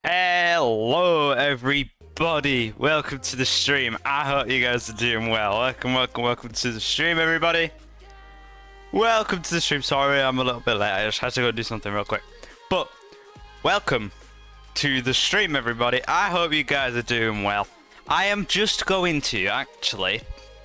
Hello everybody, welcome to the stream. I hope you guys are doing well. Welcome to the stream, everybody. Welcome to the stream. Sorry I'm a little bit late, I just had to go do something real quick. But welcome to the stream, everybody. I hope you guys are doing well. I am just going to, actually,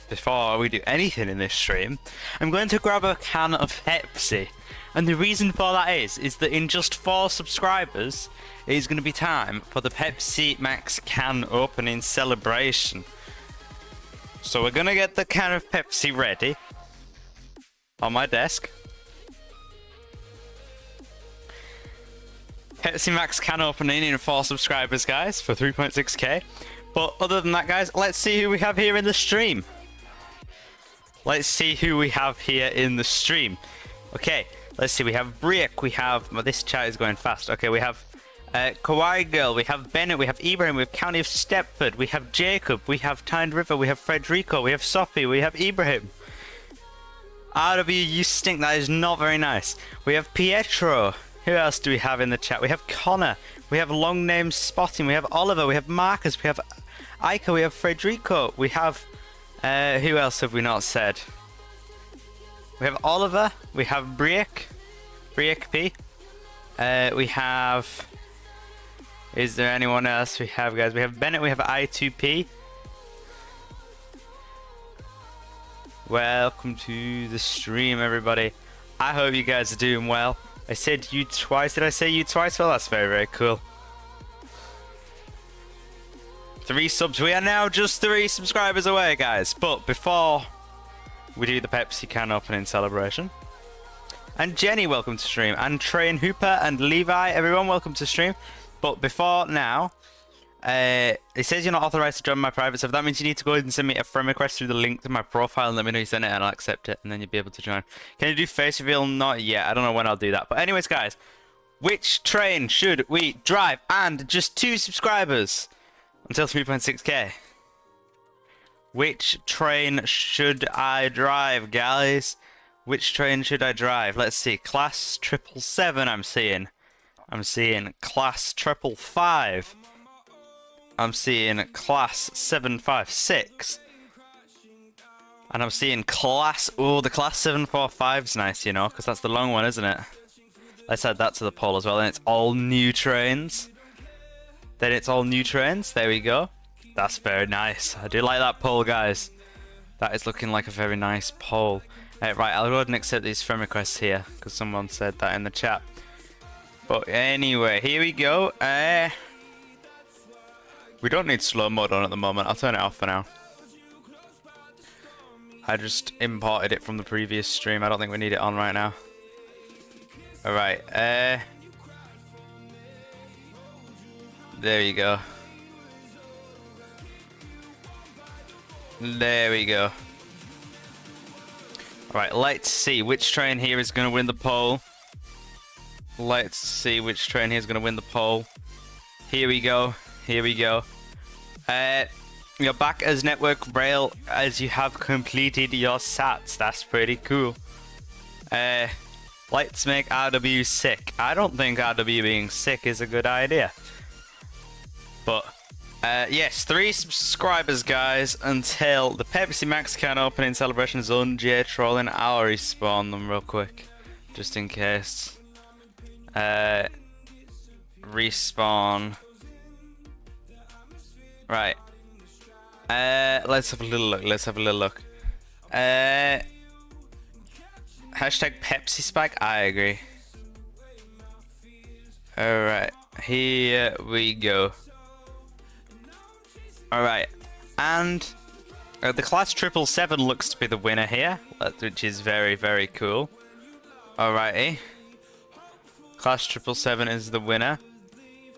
before we do anything in this stream, I'm going to grab a can of Pepsi. And the reason for that is that in just 4 subscribers, it is going to be time for the Pepsi Max can opening celebration. So we're going to get the can of Pepsi ready on my desk. Pepsi Max can opening in 4 subscribers, guys, for 3.6k. But other than that, guys, let's see who we have here in the stream. Let's see who we have here in the stream. Okay. Let's see, we have Brick, we have, well, this chat is going fast. Okay, we have Kawaii Girl, we have Bennett, we have Ibrahim, we have County of Stepford, we have Jacob, we have Tyne River, we have Frederico, we have Sophie, we have Ibrahim. RW, you stink, that is not very nice. We have Pietro. Who else do we have in the chat? We have Connor, we have Long Name Spotting, we have Oliver, we have Marcus, we have Ika, we have Frederico, we have, who else have we not said? We have Oliver, we have Brick P. We have, is there anyone else we have, guys? We have Bennett, we have I2P. Welcome to the stream, everybody. I hope you guys are doing well. I said you twice. Did I say you twice? Well, that's very, very cool. 3 subs. We are now just 3 subscribers away, guys. But before we do the Pepsi can opening celebration. And Jenny, welcome to stream. And Trey and Hooper and Levi, everyone, welcome to stream. But before now, it says you're not authorized to join my private server. That means you need to go ahead and send me a friend request through the link to my profile and let me know you sent it and I'll accept it. And then you'll be able to join. Can you do face reveal? Not yet. I don't know when I'll do that. But anyways, guys, which train should we drive? And just 2 subscribers until 3.6k. Which train should I drive, guys? Which train should I drive? Let's see. Class 777 I'm seeing. I'm seeing Class 555. I'm seeing Class 756. And I'm seeing Class... Oh, the Class 745's nice, you know, because that's the long one, isn't it? Let's add that to the poll as well. And it's all new trains. Then it's all new trains. There we go. That's very nice. I do like that poll, guys. That is looking like a very nice poll. Right, I'll go ahead and accept these friend requests here because someone said that in the chat. But anyway, here we go. We don't need slow mode on at the moment. I'll turn it off for now. I just imported it from the previous stream. I don't think we need it on right now. Alright, there you go. There we go. Alright, let's see which train here is going to win the poll. Let's see which train here is going to win the poll. Here we go. Here we go. You're back as Network Rail as you have completed your SATs. That's pretty cool. Let's make RW sick. I don't think RW being sick is a good idea. But... yes, 3 subscribers, guys, until the Pepsi Max can opening celebration zone. J trolling. I'll respawn them real quick, just in case. Respawn. Right. Let's have a little look. Let's have a little look. Hashtag Pepsi Spike. I agree. Alright, here we go. Alright, and the Class 777 looks to be the winner here, which is very, very cool. Alrighty. Class 777 is the winner.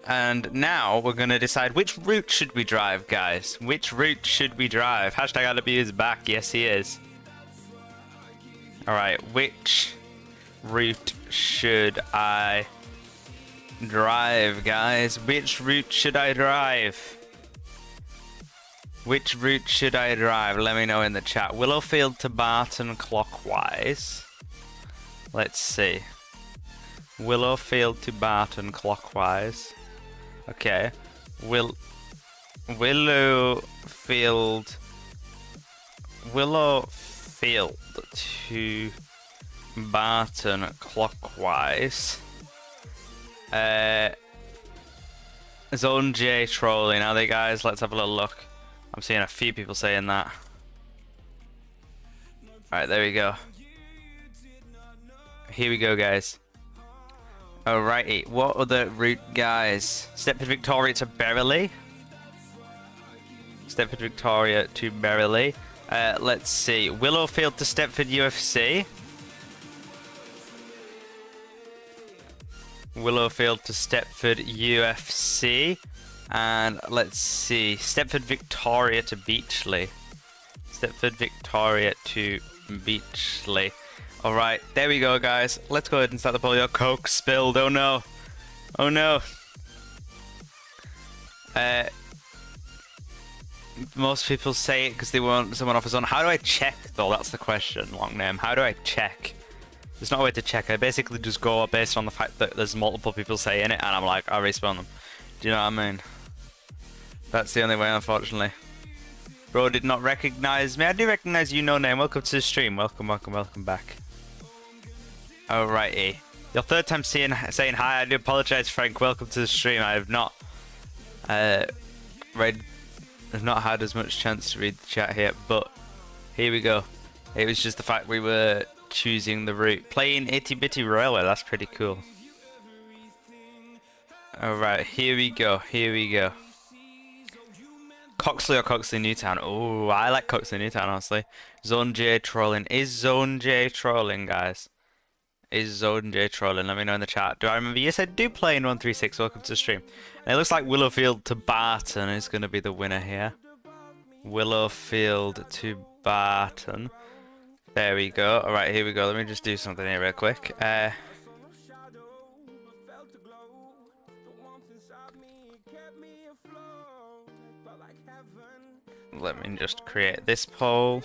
And now we're going to decide which route should we drive, guys. Which route should we drive? Hashtag RW is back. Yes, he is. Alright, which route should I drive, guys? Which route should I drive? Which route should I drive? Let me know in the chat. Willowfield to Barton clockwise. Let's see. Willowfield to Barton clockwise. Okay. Willowfield to Barton clockwise. Zone J trolling, are they, guys? Let's have a little look. I'm seeing a few people saying that. Alright, there we go. Here we go, guys. Alrighty, what other route, guys? Stepford Victoria to Berrily. Stepford Victoria to Berrily. Let's see. Willowfield to Stepford UFC. Willowfield to Stepford UFC. And let's see. Stepford Victoria to Beachley. Stepford Victoria to Beachley. Alright, there we go, guys. Let's go ahead and start the poll. Your Coke spilled. Oh no. Oh no. Most people say it because they want someone off his own. How do I check, though? That's the question. Long name. How do I check? There's no way to check. I basically just go based on the fact that there's multiple people saying it, and I'm like, I'll respawn them. Do you know what I mean? That's the only way, unfortunately. Bro did not recognize me. I do recognize you, no name. Welcome to the stream. Welcome, welcome, welcome back. Alrighty. Your third time saying hi. I do apologize, Frank. Welcome to the stream. I have not I've not had as much chance to read the chat here, but here we go. It was just the fact we were choosing the route. Playing Itty Bitty Railway, that's pretty cool. Alright, here we go, here we go. Coxley or Coxley Newtown? Oh, I like Coxley Newtown, honestly. Zone J trolling. Is Zone J trolling, guys? Is Zone J trolling? Let me know in the chat. Do I remember? Yes, I do play in 136. Welcome to the stream. And it looks like Willowfield to Barton is going to be the winner here. Willowfield to Barton. There we go. Alright, here we go. Let me just do something here real quick. Let me just create this poll.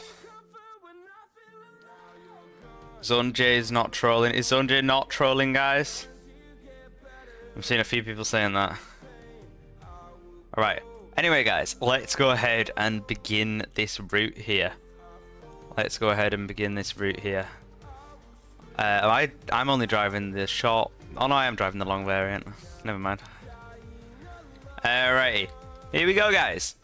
Zone J is not trolling. Is Zone J not trolling, guys? I'm seeing a few people saying that. Alright. Anyway, guys, let's go ahead and begin this route here. Let's go ahead and begin this route here. I'm only driving the short... Oh no, I am driving the long variant. Never mind. Alrighty. Here we go, guys.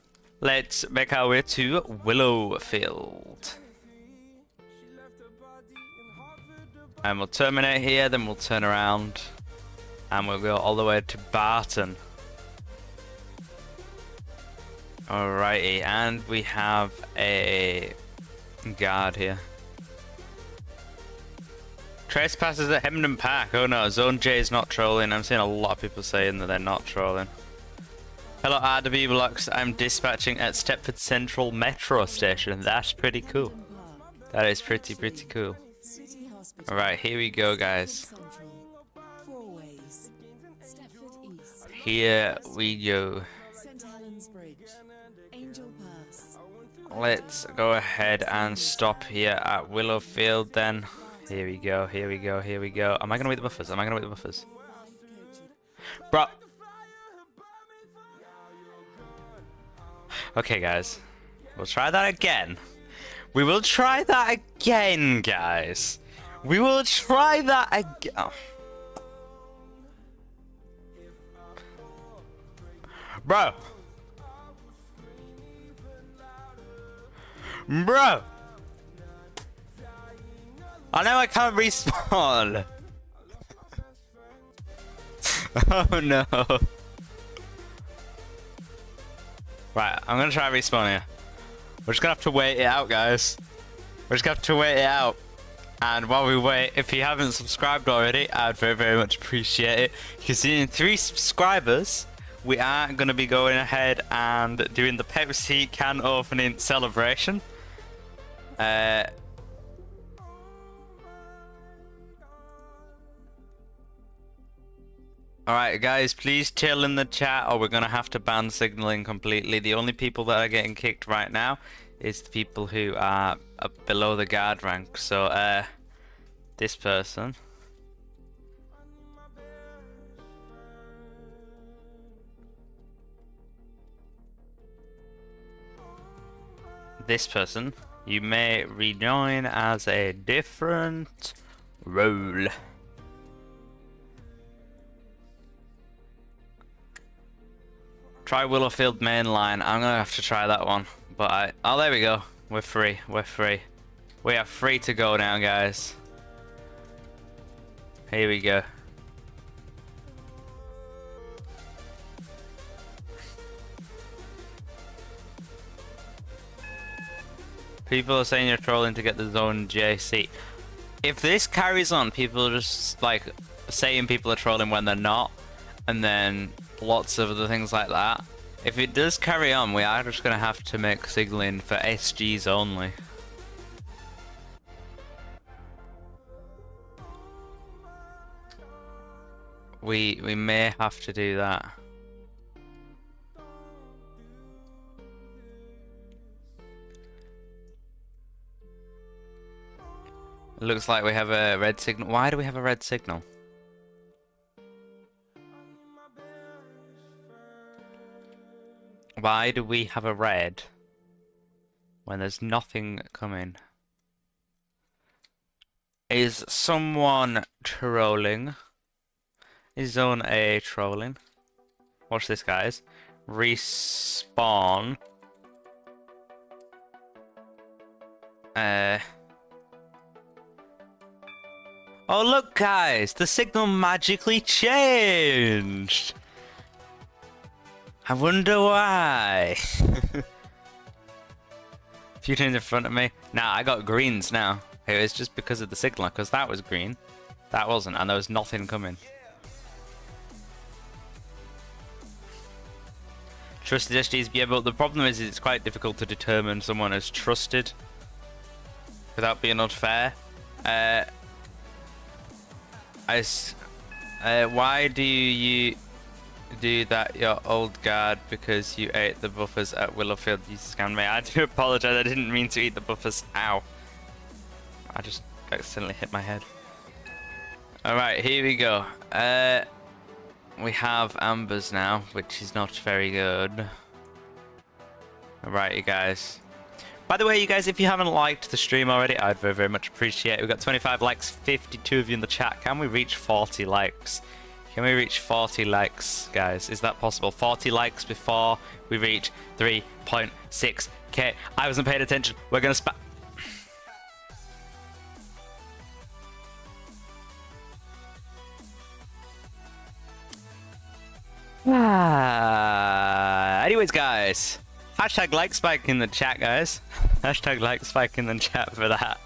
Let's make our way to Willowfield. And we'll terminate here, then we'll turn around. And we'll go all the way to Barton. Alrighty, and we have a guard here. Trespassers at Hemden Park. Oh no, Zone J is not trolling. I'm seeing a lot of people saying that they're not trolling. Hello RW Blocks, I'm dispatching at Stepford Central Metro Station. That's pretty cool. That is pretty cool. Alright, here we go, guys. Here we go. Let's go ahead and stop here at Willowfield then. Here we go, here we go, here we go. Am I gonna wait the buffers? Am I gonna wait the buffers? Bro. Okay, guys. We'll try that again. We will try that again, guys. We will try that again. Oh. Bro. Bro. I know I can't respawn. Oh no. Right, I'm gonna try respawn here. We're just gonna have to wait it out, guys. We're just gonna have to wait it out. And while we wait, if you haven't subscribed already, I'd very much appreciate it. Because in 3 subscribers, we are going to be going ahead and doing the Pepsi can opening celebration. Alright guys, please chill in the chat or we're going to have to ban signaling completely. The only people that are getting kicked right now is the people who are below the guard rank. So, this person. this person, you may rejoin as a different role. Try Willowfield mainline. I'm gonna have to try that one. But oh, there we go. We're free. We're free. We are free to go now, guys. Here we go. People are saying you're trolling to get the zone JC. If this carries on, people are just like saying people are trolling when they're not, and then lots of other things like that. If it does carry on, we are just gonna have to make signaling for SGs only. We may have to do that. It looks like we have a red signal. Why do we have a red signal? Why do we have a red when there's nothing coming? Is someone trolling? Is Zone A trolling? Watch this, guys. Respawn. Oh, look, guys! The signal magically changed! I wonder why. Few turns in front of me. Nah, I got greens now. It was just because of the signal, because that was green. That wasn't, and there was nothing coming. Trusted SGs, yeah, but the problem is it's quite difficult to determine someone as trusted without being unfair. Why do you do that, your old guard, because you ate the buffers at Willowfield? You scammed me. I do apologize. I didn't mean to eat the buffers. Ow. I just accidentally hit my head. Alright, here we go. We have ambers now, which is not very good. Alright, you guys. By the way, you guys, if you haven't liked the stream already, I'd very, very much appreciate it. We've got 25 likes, 52 of you in the chat. Can we reach 40 likes? Can we reach 40 likes, guys? Is that possible? 40 likes before we reach 3.6k. I wasn't paying attention. We're gonna spam. Anyways, guys, hashtag like spike in the chat, guys. Hashtag like spike in the chat for that.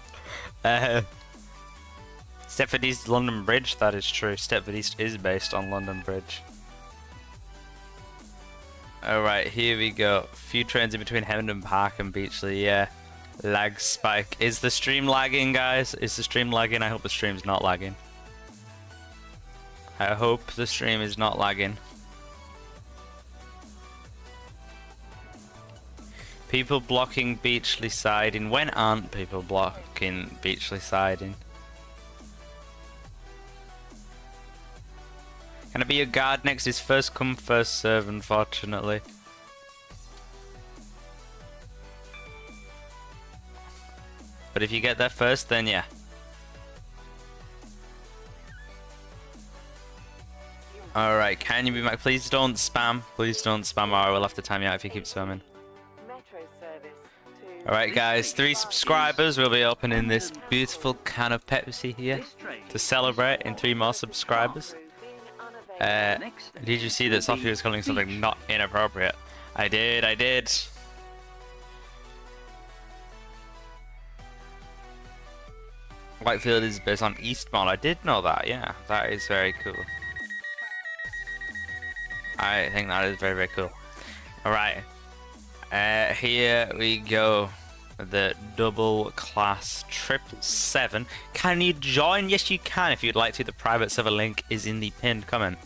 Stepford East London Bridge, that is true. Stepford East is based on London Bridge. Alright, here we go. Few trains in between Hendon Park and Beachley, yeah. Lag spike. Is the stream lagging, guys? Is the stream lagging? I hope the stream's not lagging. I hope the stream is not lagging. People blocking Beachley siding. When aren't people blocking Beachley siding? Can I be your guard next? Is first come, first serve, unfortunately. But if you get there first, then yeah. Alright, can you be back? Please don't spam. Please don't spam, or I will have to time you out if you keep spamming. Alright guys, 3 subscribers. We'll be opening this beautiful can of Pepsi here to celebrate in 3 more subscribers. Did you see that Sophie was calling something not inappropriate? I did. Whitefield is based on Eastbourne. I did know that, yeah. That is very cool. I think that is very, very cool. Alright. Here we go. The double class 777. Can you join? Yes, you can if you'd like to. The private server link is in the pinned comment.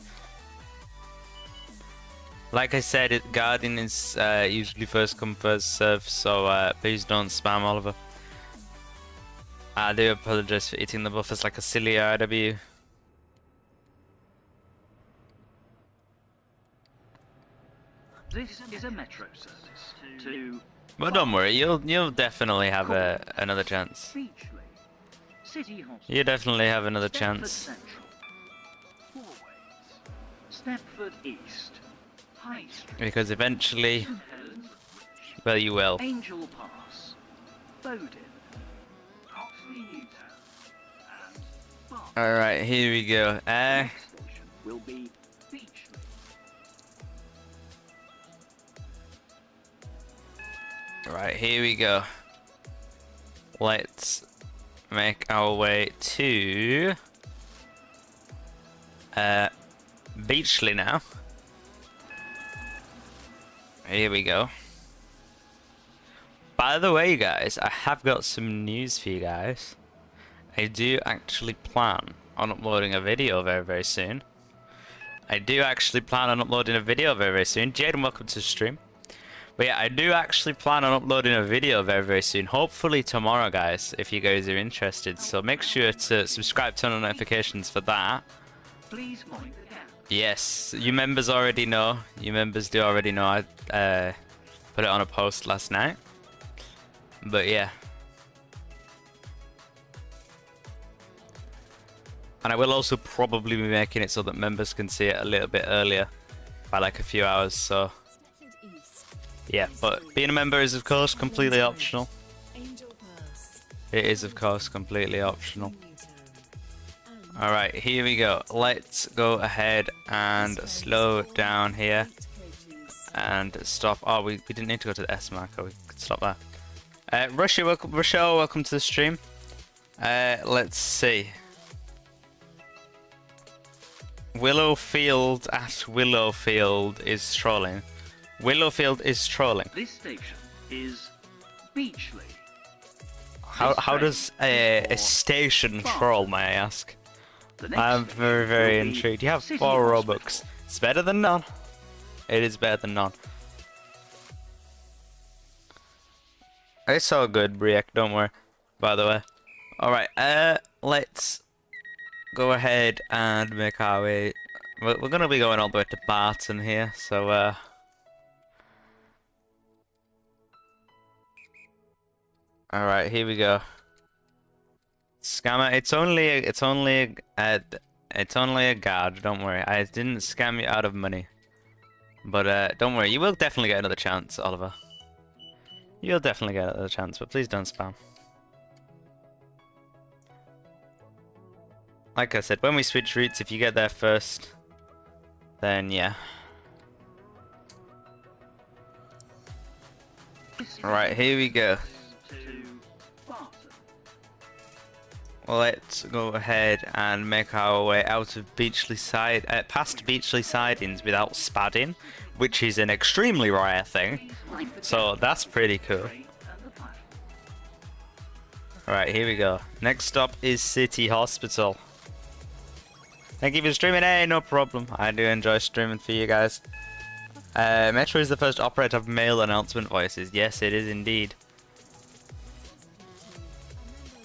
Like I said, Guardian is usually first come, first serve, so please don't spam, Oliver. I do apologize for eating the buffers like a silly RW. This is a metro service to But don't worry, you'll definitely have another chance. You definitely have another chance. Stepford East, High Street, Because eventually, well, you will. Angel Pass, Bowden, Oxley Newtown, and Bath. Alright, here we go. Next station will be Beachley. Right, here we go. Let's make our way to Beachley now. Here we go. By the way, guys, I have got some news for you guys. I do actually plan on uploading a video very, very soon. Jaden, welcome to the stream. But yeah, I do actually plan on uploading a video very, very soon. Hopefully tomorrow, guys, if you guys are interested. So make sure to subscribe, turn on notifications for that. Please mind the gap. Yes, you members already know. You members do already know. I put it on a post last night. But yeah. And I will also probably be making it so that members can see it a little bit earlier. By like a few hours, so... yeah, but being a member is of course completely optional. It is of course completely optional. Alright, here we go. Let's go ahead and slow down here. And stop. Oh, we didn't need to go to the S marker. We could stop there. Rochelle, welcome to the stream. Let's see. Willowfield at Willowfield is trolling. Willowfield is trolling. This station is Beachley. How does a station troll, may I ask? I'm very, very intrigued. You have 4 Robux. It's better than none. It is better than none. It's all good, Briek, don't worry. By the way. Alright, let's go ahead and make our way. We're gonna be going all the way to Barton here, so alright, here we go. Scammer, it's only a guard, don't worry. I didn't scam you out of money. But don't worry, you will definitely get another chance, Oliver. You'll definitely get another chance, but please don't spam. Like I said, when we switch routes, if you get there first, then yeah. Alright, here we go. Let's go ahead and make our way out of Beachley side, past Beachley sidings without spadding, which is an extremely rare thing. So that's pretty cool. Alright, here we go. Next stop is City Hospital. Thank you for streaming. Hey, no problem. I do enjoy streaming for you guys. Metro is the first operator of male announcement voices. Yes, it is indeed.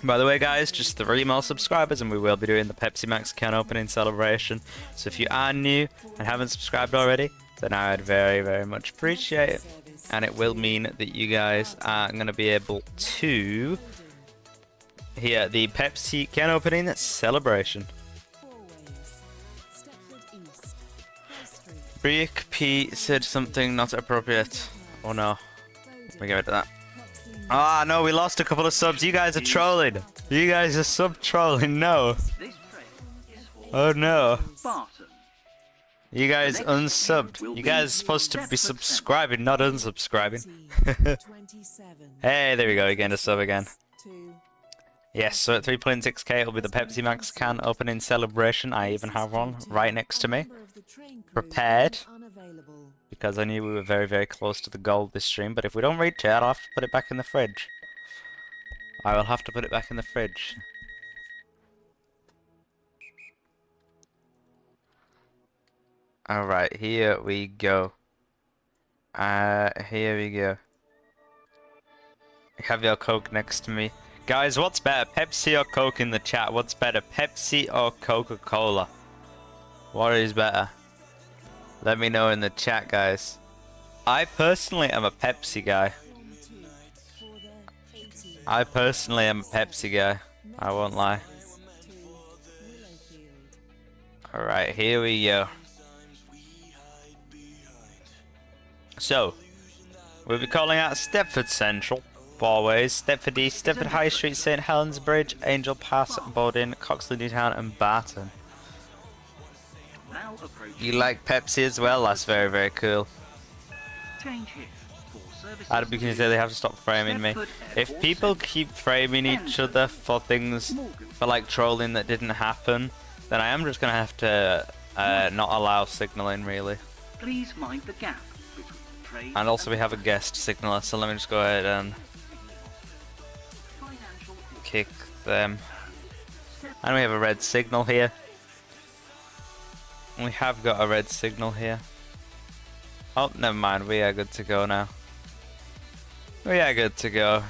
By the way, guys, just 3 more subscribers and we will be doing the Pepsi Max can opening celebration. So if you are new and haven't subscribed already, then I would very, very much appreciate it. And it will mean that you guys are going to be able to hear the Pepsi can opening celebration. Brick P said something not appropriate. Oh no. We get rid of that. Ah, no, we lost a couple of subs. You guys are trolling. You guys are sub-trolling. No. Oh, no. You guys unsubbed. You guys are supposed to be subscribing, not unsubscribing. Hey, there we go. We gained a sub again. Yes, so at 3.6k it'll be the Pepsi Max can opening celebration. I even have one right next to me. Prepared. Because I knew we were very, very close to the goal this stream. But if we don't reach it, I'll have to put it back in the fridge. I will have to put it back in the fridge. Alright, here we go. Here we go. Have your Coke next to me. Guys, what's better? Pepsi or Coke in the chat? What's better? Pepsi or Coca-Cola? What is better? Let me know in the chat, guys. I personally am a Pepsi guy. I personally am a Pepsi guy. I won't lie. Alright, here we go. So, we'll be calling out Stepford Central. 4 ways. Stepford East, Stepford High Street, St Helens Bridge, Angel Pass, Bowden, Coxley Newtown and Barton. Now approaching. You like Pepsi as well? That's very, very cool. Change here for services I'd be considered they have to stop framing me. If people keep framing each other for things, for like trolling that didn't happen, then I am just gonna have to not allow signaling really. Please mind the gap between the train And also we have a guest signaler, so let me just go ahead and financial kick them. And we have a red signal here. We have got a red signal here. Oh, never mind, we are good to go now. We are good to go.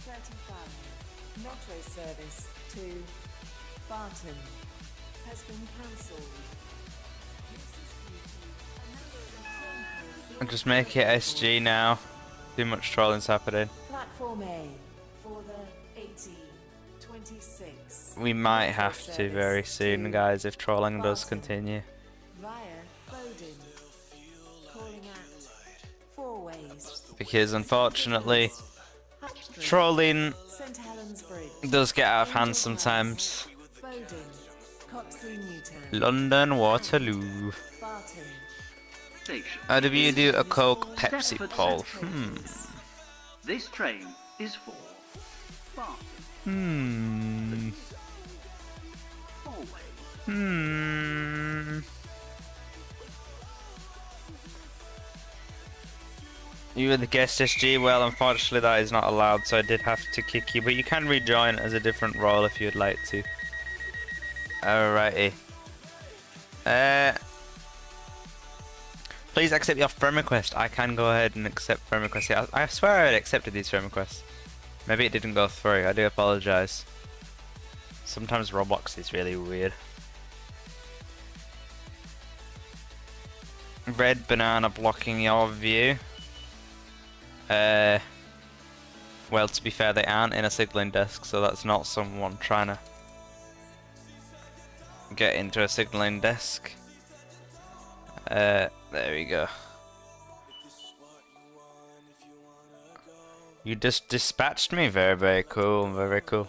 35 Metro service to Barton has been cancelled. I'll just make it SG now. Too much trolling's happening. Platform A for the 8026. We might have to very soon, guys, if trolling does continue. Via Bowden. Calling at 4 ways. Because unfortunately, trolling St Helens Bridge. does get out of hand sometimes. Bowden. Coxley Newtown. London Waterloo. Barton. station. How do you do a Coke Stepford Pepsi poll? Central. This train is for Barton. Hmm. Hallway. You were the guest SG. Well, unfortunately that is not allowed, so I did have to kick you. But you can rejoin as a different role if you'd like to. Alrighty. Please accept your friend request. I can go ahead and accept friend requests. Yeah, I swear I had accepted these friend requests. Maybe it didn't go through. I do apologize. Sometimes Roblox is really weird. Red banana blocking your view. Well, to be fair, they aren't in a signaling desk, so that's not someone trying to get into a signaling desk. There we go. You just dispatched me. Very, very cool. Very, very cool.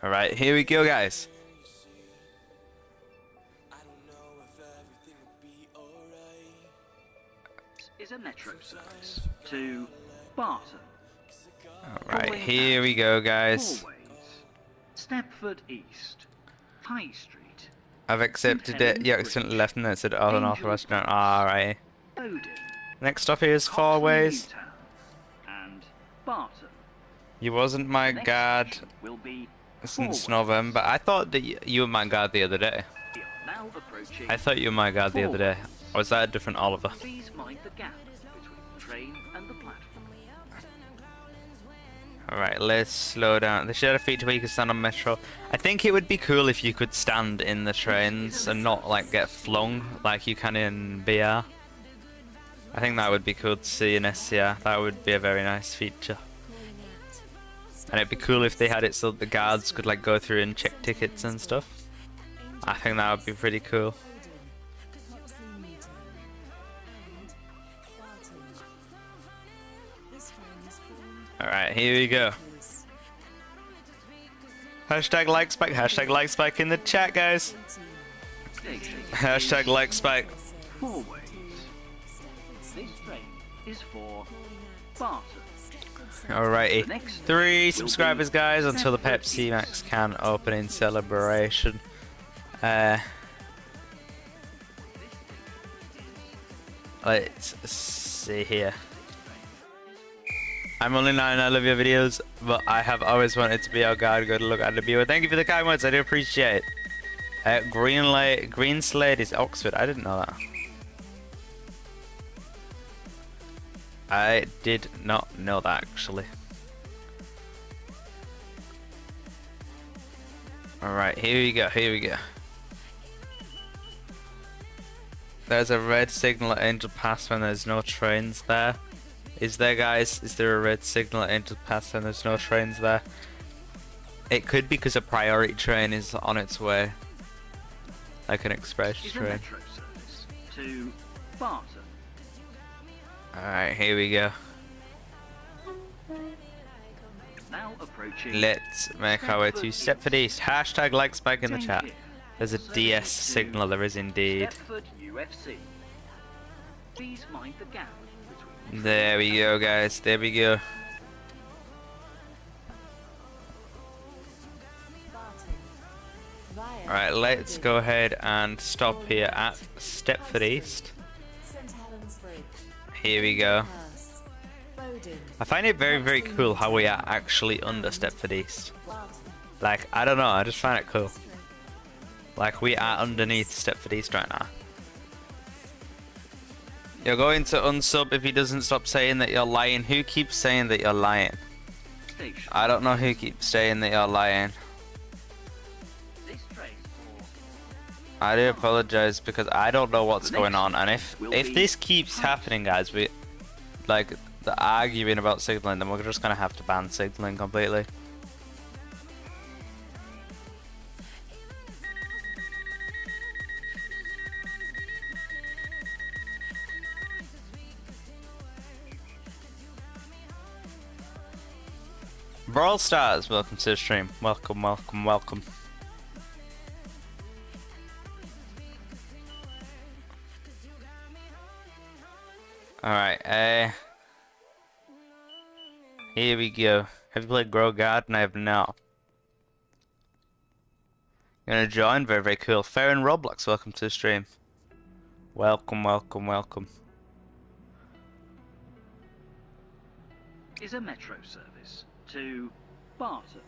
Alright, here we go, guys. Is a metro service to Barton. Alright, here we go, guys. Hallways. Stepford East. High Street. I've accepted it. You accidentally left and it said unauthorized. Alright. Bowden. Next stop here is 4 ways. Newtown, and Barton. You wasn't my Next guard station will be since Four Ways. November. I thought that you were my guard the other day. We are now approaching. I thought you were my guard the other day. Or was that a different Oliver? Please mind the gap between the train and the platform. Alright, let's slow down. They should have a feature where you can stand on Metro. I think it would be cool if you could stand in the trains and not like get flung like you can in BR. I think that would be cool to see in SCR. That would be a very nice feature. And it'd be cool if they had it so that the guards could like go through and check tickets and stuff. I think that would be pretty cool. Alright, here we go. Hashtag like spike, hashtag like spike in the chat, guys. Station Hashtag like spike. Four Ways. This train is for Barton. Alrighty. 3 subscribers, guys, until the Pepsi Max can open in celebration. Let's see here. I'm only 9, I love your videos, but I have always wanted to be your guide. Good luck at the viewer. Thank you for the kind words, I do appreciate it. Green Slade is Oxford. I didn't know that. I did not know that, actually. Alright, here we go, here we go. There's a red signal at Angel Pass when there's no trains there. Is there, guys? Is there a red signal at Interpass and there's no trains there? It could be because a priority train is on its way. Like an express Is a train. metro service to Barton. Alright, here we go. Now approaching. Let's make our way to Stepford East. Hashtag like spike in the chat. There's a DS signal, there is indeed. Stepford UFC. Please mind the gap between. There we go, guys. There we go. Barton. Via Alright, let's Bowden. go ahead and stop here at Stepford East. St Helens Bridge. Here we go. Pass. Bowden. I find it very, very cool how we are actually under Stepford East. Barton. Like, I don't know, I just find it cool. Like, we are underneath Stepford East right now. You're going to unsub if he doesn't stop saying that you're lying. Who keeps saying that you're lying? Station. I don't know who keeps saying that you're lying. This train for I do apologize because I don't know what's going on, and if this keeps happening, guys, we like the arguing about signaling, then we're just gonna have to ban signaling completely. Brawl Stars, welcome to the stream. Welcome, welcome, welcome. Alright, here we go. Have you played Grow Garden? I have not. You're gonna join? Very, very cool. Fair and Roblox, welcome to the stream. Welcome, welcome, welcome. is a metro service to Barton.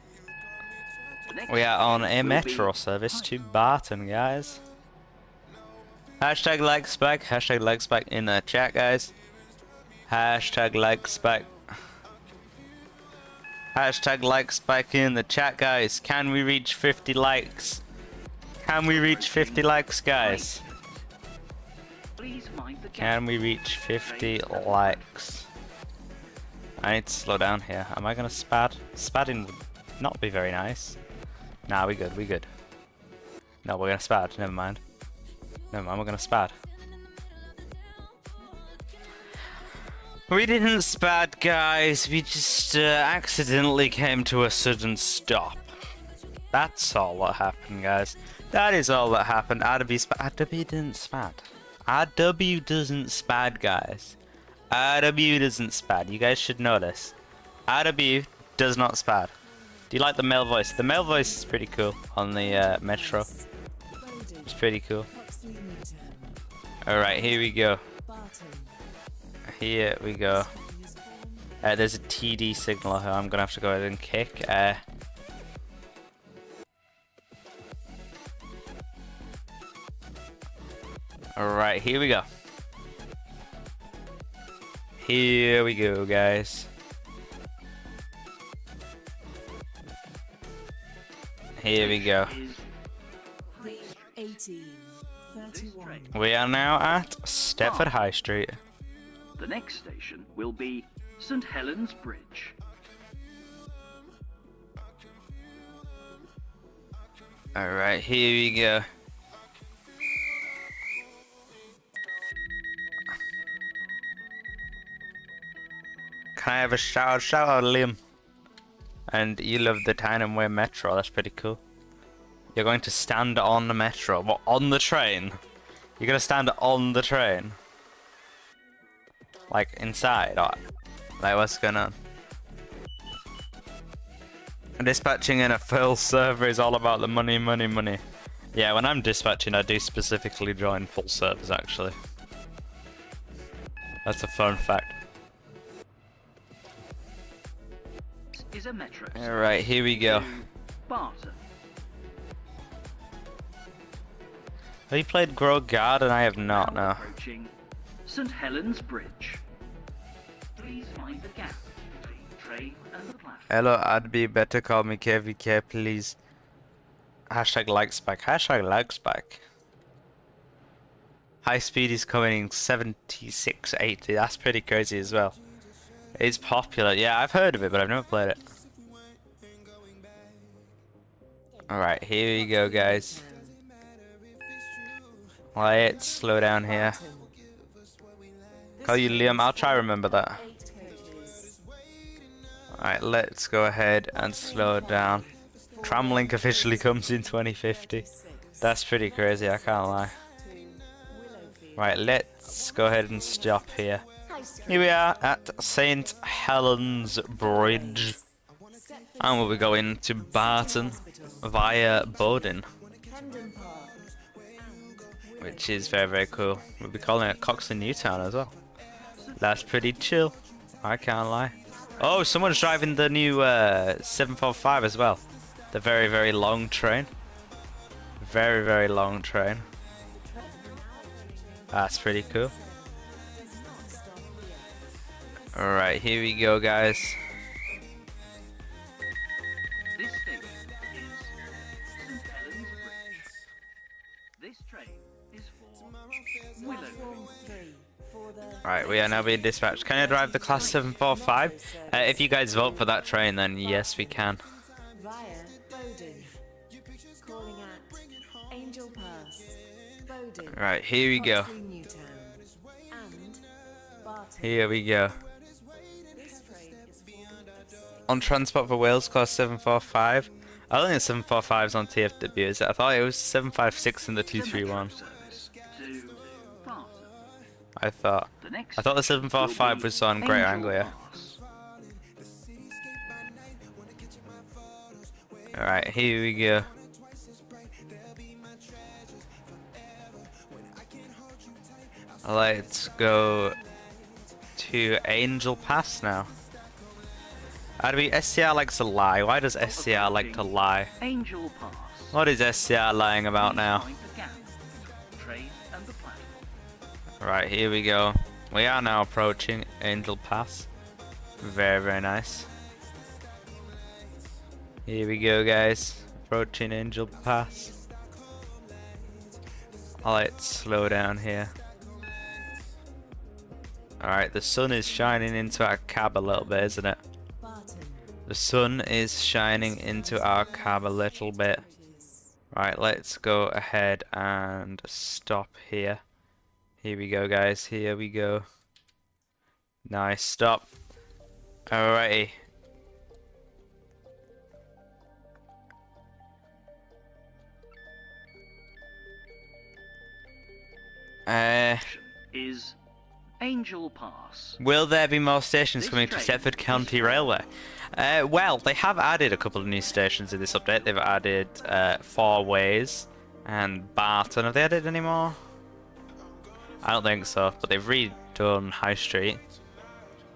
The next We are on a station will metro be service to Barton, guys. Hashtag like spec. Hashtag like spec in the chat, guys. Hashtag like spec. Hashtag like spec in the chat, guys. Can we reach 50 likes? Can we reach 50 likes, guys? Please mind the gap. Can we reach 50 likes? I need to slow down here. Am I gonna spad? Spadding would not be very nice. Nah, we good, we good. No, we're gonna spad. Never mind. Never mind, we're gonna spad. We didn't spad, guys. We just accidentally came to a sudden stop. That's all that happened, guys. That is all that happened. RW didn't spad. RW doesn't spad, guys. RW doesn't spad. You guys should know this. RW does not spad. Do you like the male voice? The male voice is pretty cool on the Metro. Bowden. It's pretty cool. Coxley Newton. Alright, here we go. Barton. Here we go. Use form. There's a TD signal here. I'm gonna have to go ahead and kick. Alright, here we go. Here we go, guys. Here we go. Is 18. 31. We are now at Stepford High Street. the next station will be St Helens Bridge. Alright, here we go. Can I have a shout out? Shout out, Liam. And you love the Tynemway Metro, that's pretty cool. You're going to stand on the Metro. What, on the train? You're gonna stand on the train? Like, inside? Or, like, what's going on? Dispatching in a full server is all about the money, money, money. Yeah, when I'm dispatching, I do specifically join full servers, actually. That's a fun fact. Is a metro Alright, here we go. to Barton. Have you played Grow Garden? I have not, Now no. approaching St Helens Bridge. Please mind the gap between the train and the platform. Hello, I'd be better call me KVK, please. Hashtag like spike. Hashtag like spike. High speed is coming in 7680. That's pretty crazy as well. It's popular. Yeah, I've heard of it, but I've never played it. Alright, here we go, guys. Let's slow down here. Call you Liam. I'll try to remember that. 8 coaches. Alright, let's go ahead and slow down. Tramlink officially comes in 2050. That's pretty crazy, I can't lie. Right, let's go ahead and stop here. Here we are at St. Helens Bridge. And we'll be going to Barton via Bowden, Camden Park. which is very, very cool. We'll be calling it Coxley Newtown as well. That's pretty chill, I can't lie. Oh, someone's driving the new 745 as well. The very, very long train. Very, very long train. That's pretty cool. Alright, here we go, guys. This station is St Helens Bridge. This train is for Willow. Platform 3 for the Alright, we are now being dispatched. Can I drive the class 745? If you guys vote for that train, then yes, we can. via Bowden. Calling at Angel Pass, Bowden. Right, here we go. Coxley Newtown, and Barton. Here we go. This train is On Transport for Wales, class 745. I don't think 745 is on TFW, is it? I thought it was 756 in the The metro 231. service to Barton. I thought. The next I thought the 745 was on Great Anglia. Alright, here we go. Let's go to Angel Pass now. SCR likes to lie. Why does SCR like to lie? Angel Pass. What is SCR lying about now? Find the gap between the train and the platform. Right, here we go. We are now approaching Angel Pass. Very, very nice. Here we go, guys. Approaching Angel Pass. Let's slow down here. Alright, the sun is shining into our cab a little bit, isn't it? Barton. The sun is shining into our cab a little bit. Right, let's go ahead and stop here. Here we go, guys. Here we go. Nice, stop. Alrighty. Is Angel Pass. Will there be more stations This coming to train Stepford is County Railway? Well, they have added a couple of new stations in this update. They've added Four Ways and Barton. Have they added any more? I don't think so, but they've redone High Street.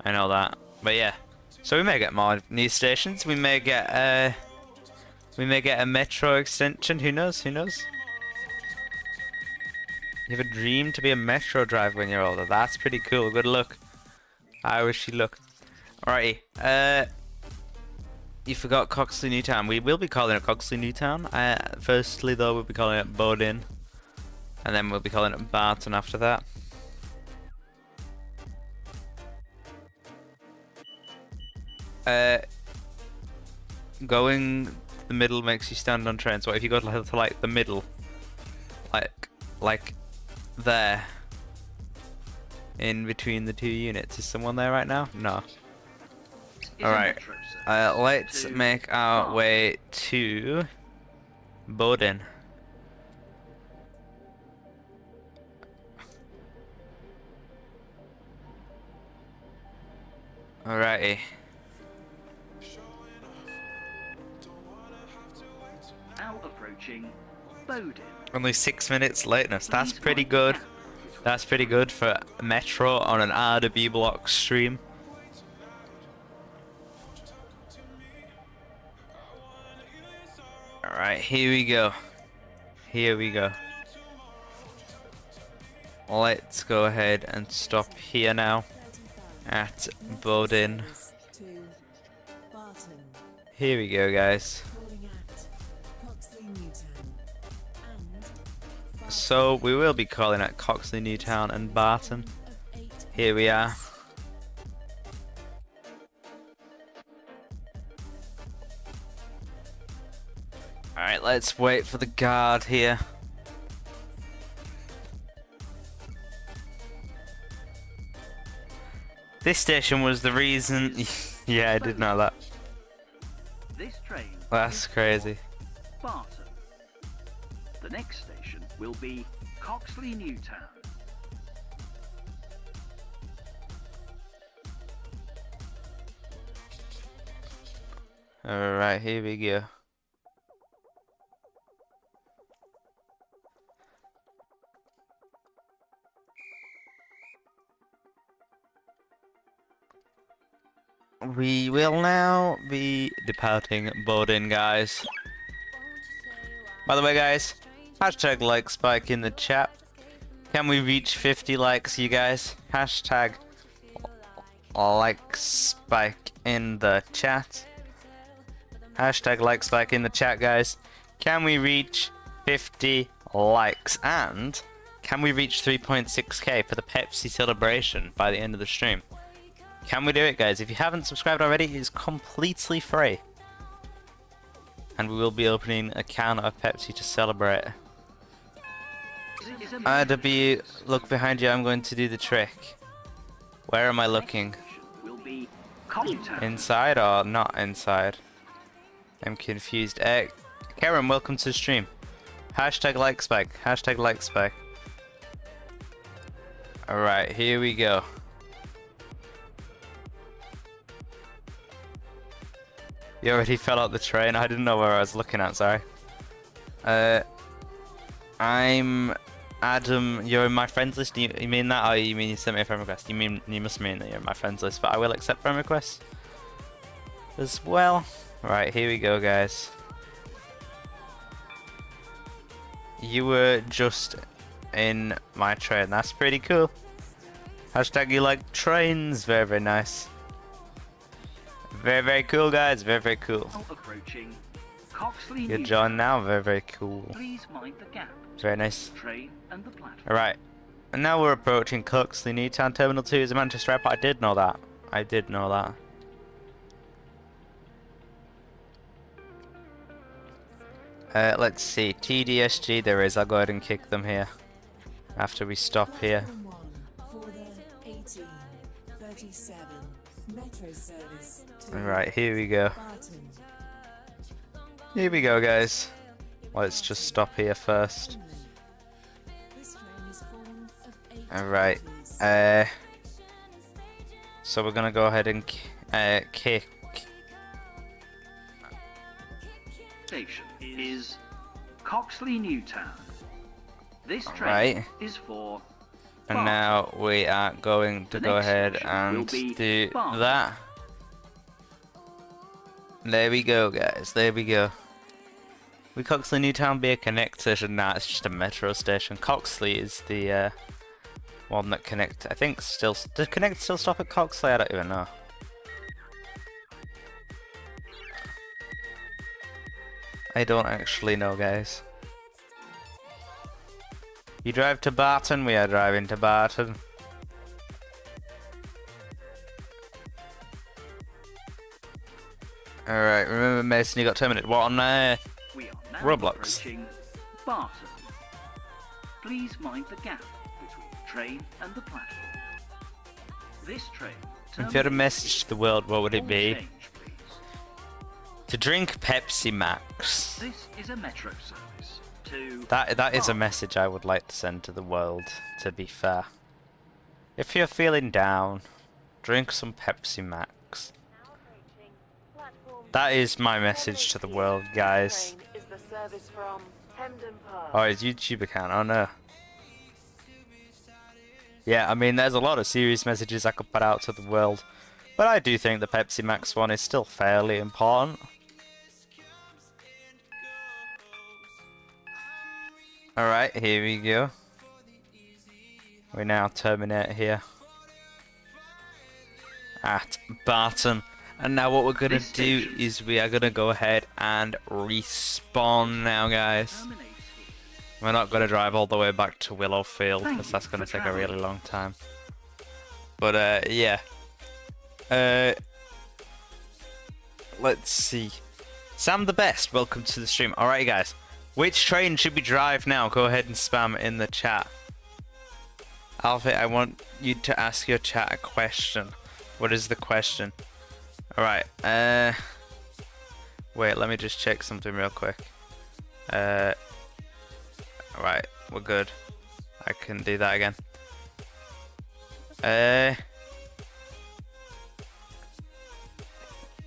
I know that. But yeah, so we may get more new stations. We may get a metro extension. Who knows? Who knows? You have a dream to be a metro driver when you're older. That's pretty cool. Good luck. I wish you luck. Alrighty. You forgot Coxley Newtown. We will be calling it Coxley Newtown. Firstly, though, we'll be calling it Bowden. And then we'll be calling it Barton after that. Going the middle makes you stand on trains. What if you go to like the middle? Like there. In between the two units. Is someone there right now? No. Is Alright. a metro service Let's to make our Barton. way to Bowden. Alrighty. Now approaching Bowden. Only 6 minutes lateness. That's Please pretty find the good. gap between That's pretty good for Metro on an RW block stream. Alright, here we go. Here we go. Let's go ahead and stop here now at Bowden. To Barton. Here we go, guys. Calling at Coxley Newtown, and So we will be calling at Coxley Newtown and Barton. of 8 Here we are. let's wait for the guard here. This station was the reason. Yeah, I did know that. This train That's is crazy. for Barton. The next station will be Coxley Newtown. Alright, here we go. We will now be departing boarding, guys. By the way, guys, hashtag like spike in the chat. Can we reach 50 likes, you guys? Hashtag like spike in the chat. Hashtag like spike in the chat, guys. Can we reach 50 likes? And can we reach 3.6k for the Pepsi celebration by the end of the stream? Can we do it, guys? If you haven't subscribed already, it is completely free. And we will be opening a can of Pepsi to celebrate. RW, look behind you, I'm going to do the trick. Where am I looking? Will be Compton. Inside or not inside? I'm confused. Karen, welcome to the stream. Hashtag like spike. Hashtag like spike. Alright, here we go. You already fell out the train. I didn't know where I was looking at, sorry. I'm Adam. You're in my friends list. You mean that, or you mean you sent me a friend request? You must mean that you're in my friends list, but I will accept friend requests as well. Right, here we go, guys. You were just in my train. That's pretty cool. Hashtag you like trains. Very, very nice. Very, very cool, guys. Very, very cool. Approaching Coxley You're Newtown. John now. Very, very cool. Please mind the gap. Very nice. Train and the platform. Alright. And now we're approaching Coxley Newtown. Terminal 2 is a Manchester Airport. I did know that. I did know that. Let's see. TDSG there is. I'll go ahead and kick them here. After we stop here. Platform 1 for the 1837 Metro service to Alright, here we go. Barton. Here we go, guys. Let's just stop here first. This train is formed of 8 Alright. coaches. So we're gonna go ahead and kick. Station is Coxley Newtown. This train Right. is for And Barton. now we are going to The go next ahead station and will be do Barton. that. There we go, guys. There we go. Would Coxley Newtown be a connect station? Nah, it's just a metro station. Coxley is the one that connect. I think still. Does connect still stop at Coxley? I don't even know. I don't actually know, guys. You drive to Barton? We are driving to Barton. Alright, remember Mason, you got terminated. What on there? We are now Roblox. approaching Barton. Please mind the gap between the train and the platform. This train. If you had a message to the world, what would it All be? change, please. To drink Pepsi Max. This is a metro service to That is a Barton. message I would like to send to the world, to be fair. If you're feeling down, drink some Pepsi Max. That is my message to the world, guys. Is the service from Hemden Park. Oh, his YouTube account, oh no. Yeah, I mean, there's a lot of serious messages I could put out to the world. But I do think the Pepsi Max one is still fairly important. Alright, here we go. We now terminate here. At Barton. And now what we're gonna This do station. is we are gonna go ahead and respawn now, guys. Terminates here. We're not going to drive all the way back to Willowfield Thank because you that's going to for take a really travelling. long time. But yeah. Let's see. Sam the Best, welcome to the stream. Alright, guys. Which train should we drive now? Go ahead and spam in the chat. Alfie, I want you to ask your chat a question. What is the question? Alright, wait, let me just check something real quick. Alright, we're good. I can do that again.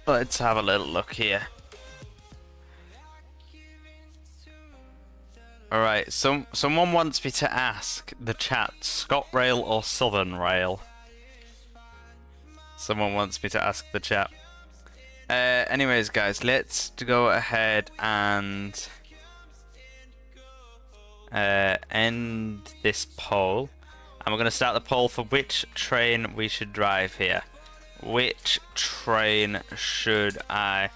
Let's have a little look here. Alright, someone wants me to ask the chat, ScotRail or Southern Rail? Someone wants me to ask the chat. Anyways, guys, let's go ahead and end this poll. And we're going to start the poll for which train we should drive here. Which train should I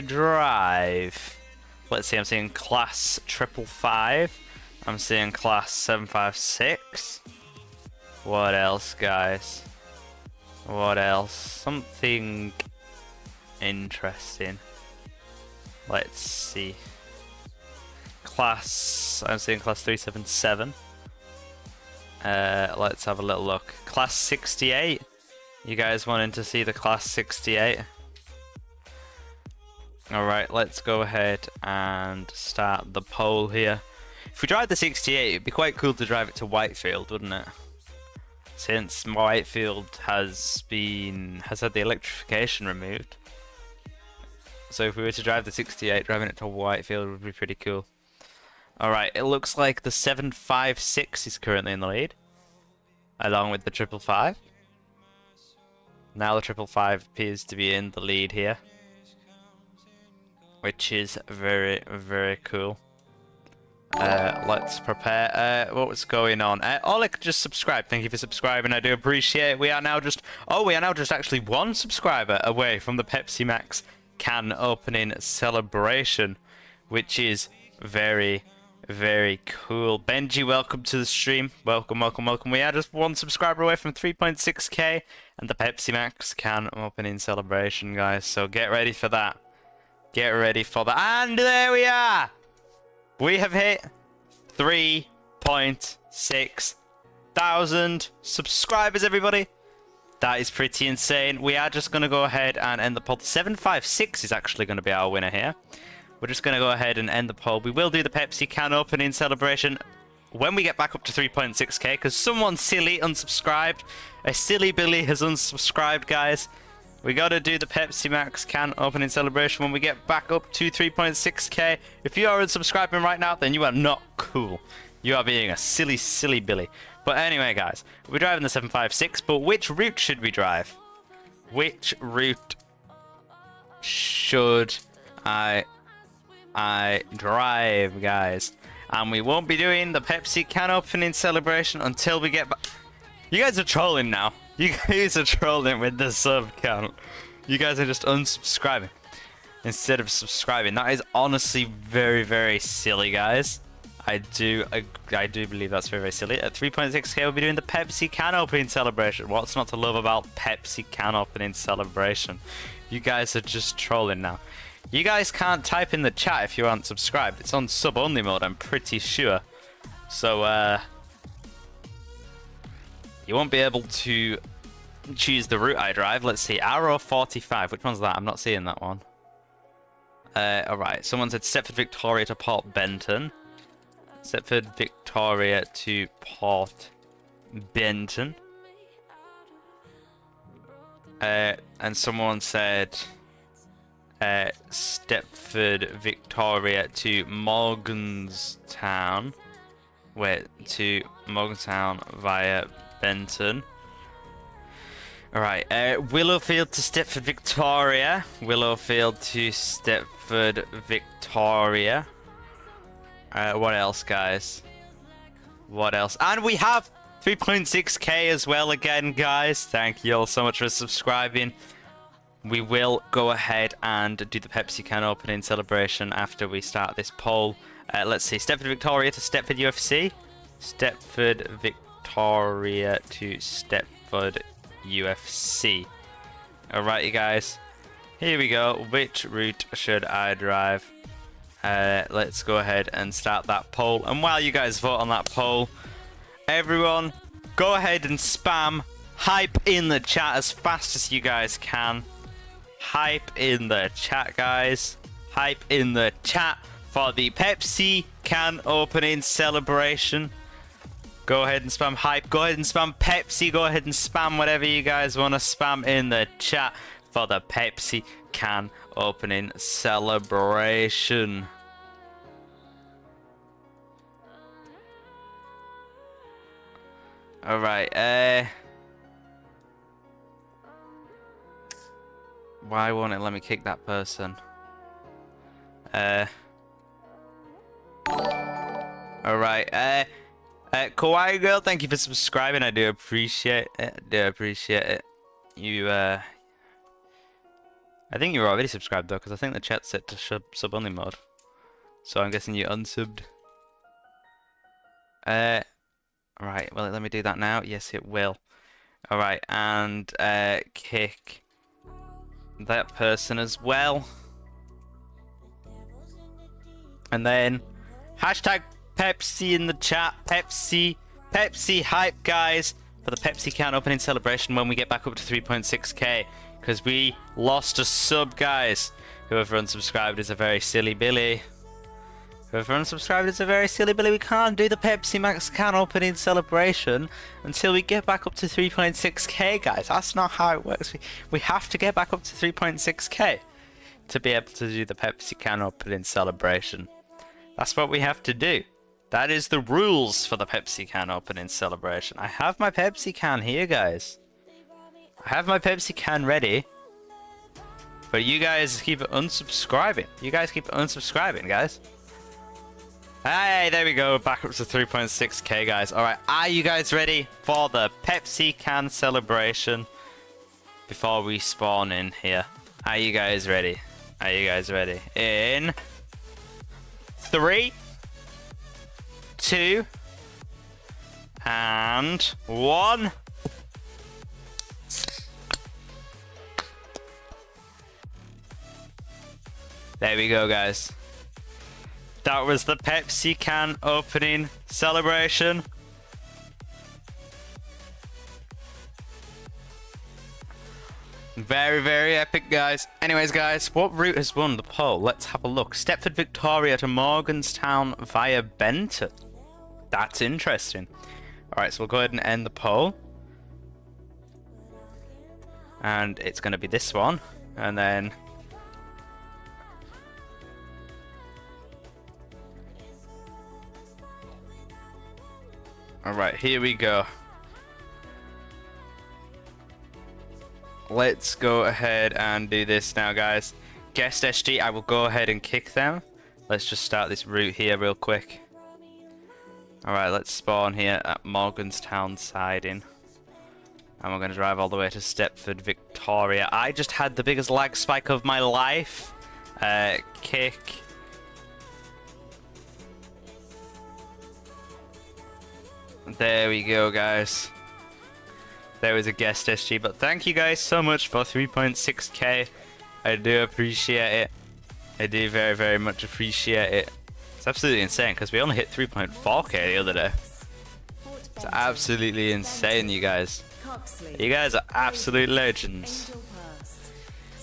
drive? Let's see, I'm seeing class 555. I'm seeing class 756. What else, guys? What else? Something interesting. Let's see. I'm seeing class 377. Let's have a little look. Class 68. You guys wanting to see the class 68? Alright, let's go ahead and start the poll here. If we drive the 68, it'd be quite cool to drive it to Whitefield, wouldn't it? Since Whitefield has had the electrification removed. So if we were to drive the 68, driving it to Whitefield would be pretty cool. Alright, it looks like the 756 is currently in the lead, along with the 555. Now the 555 appears to be in the lead here, which is very, very cool. Let's prepare. What's going on? Oleg just subscribed. Thank you for subscribing. I do appreciate it. We are now just actually one subscriber away from the Pepsi Max can opening celebration, which is very, very cool. Benji, welcome to the stream. Welcome, welcome, welcome. We are just one subscriber away from 3.6k and the Pepsi Max can opening celebration, guys. So get ready for that. Get ready for that. And there we are. We have hit 3.6 thousand subscribers, everybody. That is pretty insane. We are just going to go ahead and end the poll. 756 is actually going to be our winner here. We're just going to go ahead and end the poll. We will do the Pepsi can opening celebration when we get back up to 3.6k, because someone silly unsubscribed. A silly Billy has unsubscribed, guys. We got to do the Pepsi Max can opening celebration when we get back up to 3.6k. If you are unsubscribing right now, then you are not cool. You are being a silly, silly Billy. But anyway, guys, we're driving the 756, but which route should we drive? Which route should I drive, guys? And we won't be doing the Pepsi can opening celebration until we get back. You guys are trolling now. You guys are trolling with the sub count. You guys are just unsubscribing instead of subscribing. That is honestly very, very silly, guys. I do believe that's very, very silly. At 3.6k, we'll be doing the Pepsi can opening celebration. What's not to love about Pepsi can opening celebration? You guys are just trolling now. You guys can't type in the chat if you aren't subscribed. It's on sub-only mode, I'm pretty sure. So, you won't be able to choose the route I drive. Let's see, Arrow 45. Which one's that? I'm not seeing that one. Alright, someone said Stepford Victoria to Port Benton. Stepford Victoria to Port Benton. And someone said Stepford Victoria to Morganstown. Wait, to Morgantown via Benton. Alright, Willowfield to Stepford Victoria. Willowfield to Stepford Victoria. What else, guys? What else? And we have 3.6k as well again, guys. Thank you all so much for subscribing. We will go ahead and do the Pepsi can opening celebration after we start this poll. Let's see, Stepford Victoria to Stepford UFC. Stepford Victoria to Stepford UFC. Alright, you guys. Here we go. Which route should I drive? Let's go ahead and start that poll. And while you guys vote on that poll, everyone, go ahead and spam hype in the chat as fast as you guys can. Hype in the chat, guys. Hype in the chat for the Pepsi can opening celebration. Go ahead and spam hype. Go ahead and spam Pepsi. Go ahead and spam whatever you guys want to spam in the chat for the Pepsi can opening celebration. Alright, why won't it let me kick that person? Alright, Kawaii Girl, thank you for subscribing. I do appreciate it. You, I think you were already subscribed though, because I think the chat's set to sub only mode. So I'm guessing you unsubbed. Right, well, let me do that now. Yes, it will. Alright, and kick that person as well. And then hashtag Pepsi in the chat. Pepsi hype, guys, for the Pepsi can opening celebration when we get back up to 3.6k. Because we lost a sub, guys. Whoever unsubscribed is a very silly Billy. Whoever unsubscribed is a very silly Billy. We can't do the Pepsi Max can opening celebration until we get back up to 3.6k, guys. That's not how it works. We have to get back up to 3.6k to be able to do the Pepsi can opening celebration. That's what we have to do. That is the rules for the Pepsi can opening celebration. I have my Pepsi can here, guys. I have my Pepsi can ready. But you guys keep unsubscribing. You guys keep unsubscribing, guys. Hey, there we go. Back up to 3.6k, guys. Alright, are you guys ready for the Pepsi can celebration? Before we spawn in here. Are you guys ready? Are you guys ready? In 3, 2, and 1. There we go, guys. That was the Pepsi can opening celebration. Very, very epic, guys. Anyways, guys, what route has won the poll? Let's have a look. Stepford Victoria to Morganstown via Benton. That's interesting. Alright, so we'll go ahead and end the poll. And it's going to be this one. And then... Alright, here we go. Let's go ahead and do this now, guys. Guest SG, I will go ahead and kick them. Let's just start this route here real quick. Alright, let's spawn here at Morganstown siding. And we're going to drive all the way to Stepford Victoria. I just had the biggest lag spike of my life. Kick. There we go, guys. There was a guest SG, but thank you guys so much for 3.6k. I do appreciate it. I do very, very much appreciate it. It's absolutely insane because we only hit 3.4k the other day. It's absolutely insane, you guys. You guys are absolute legends.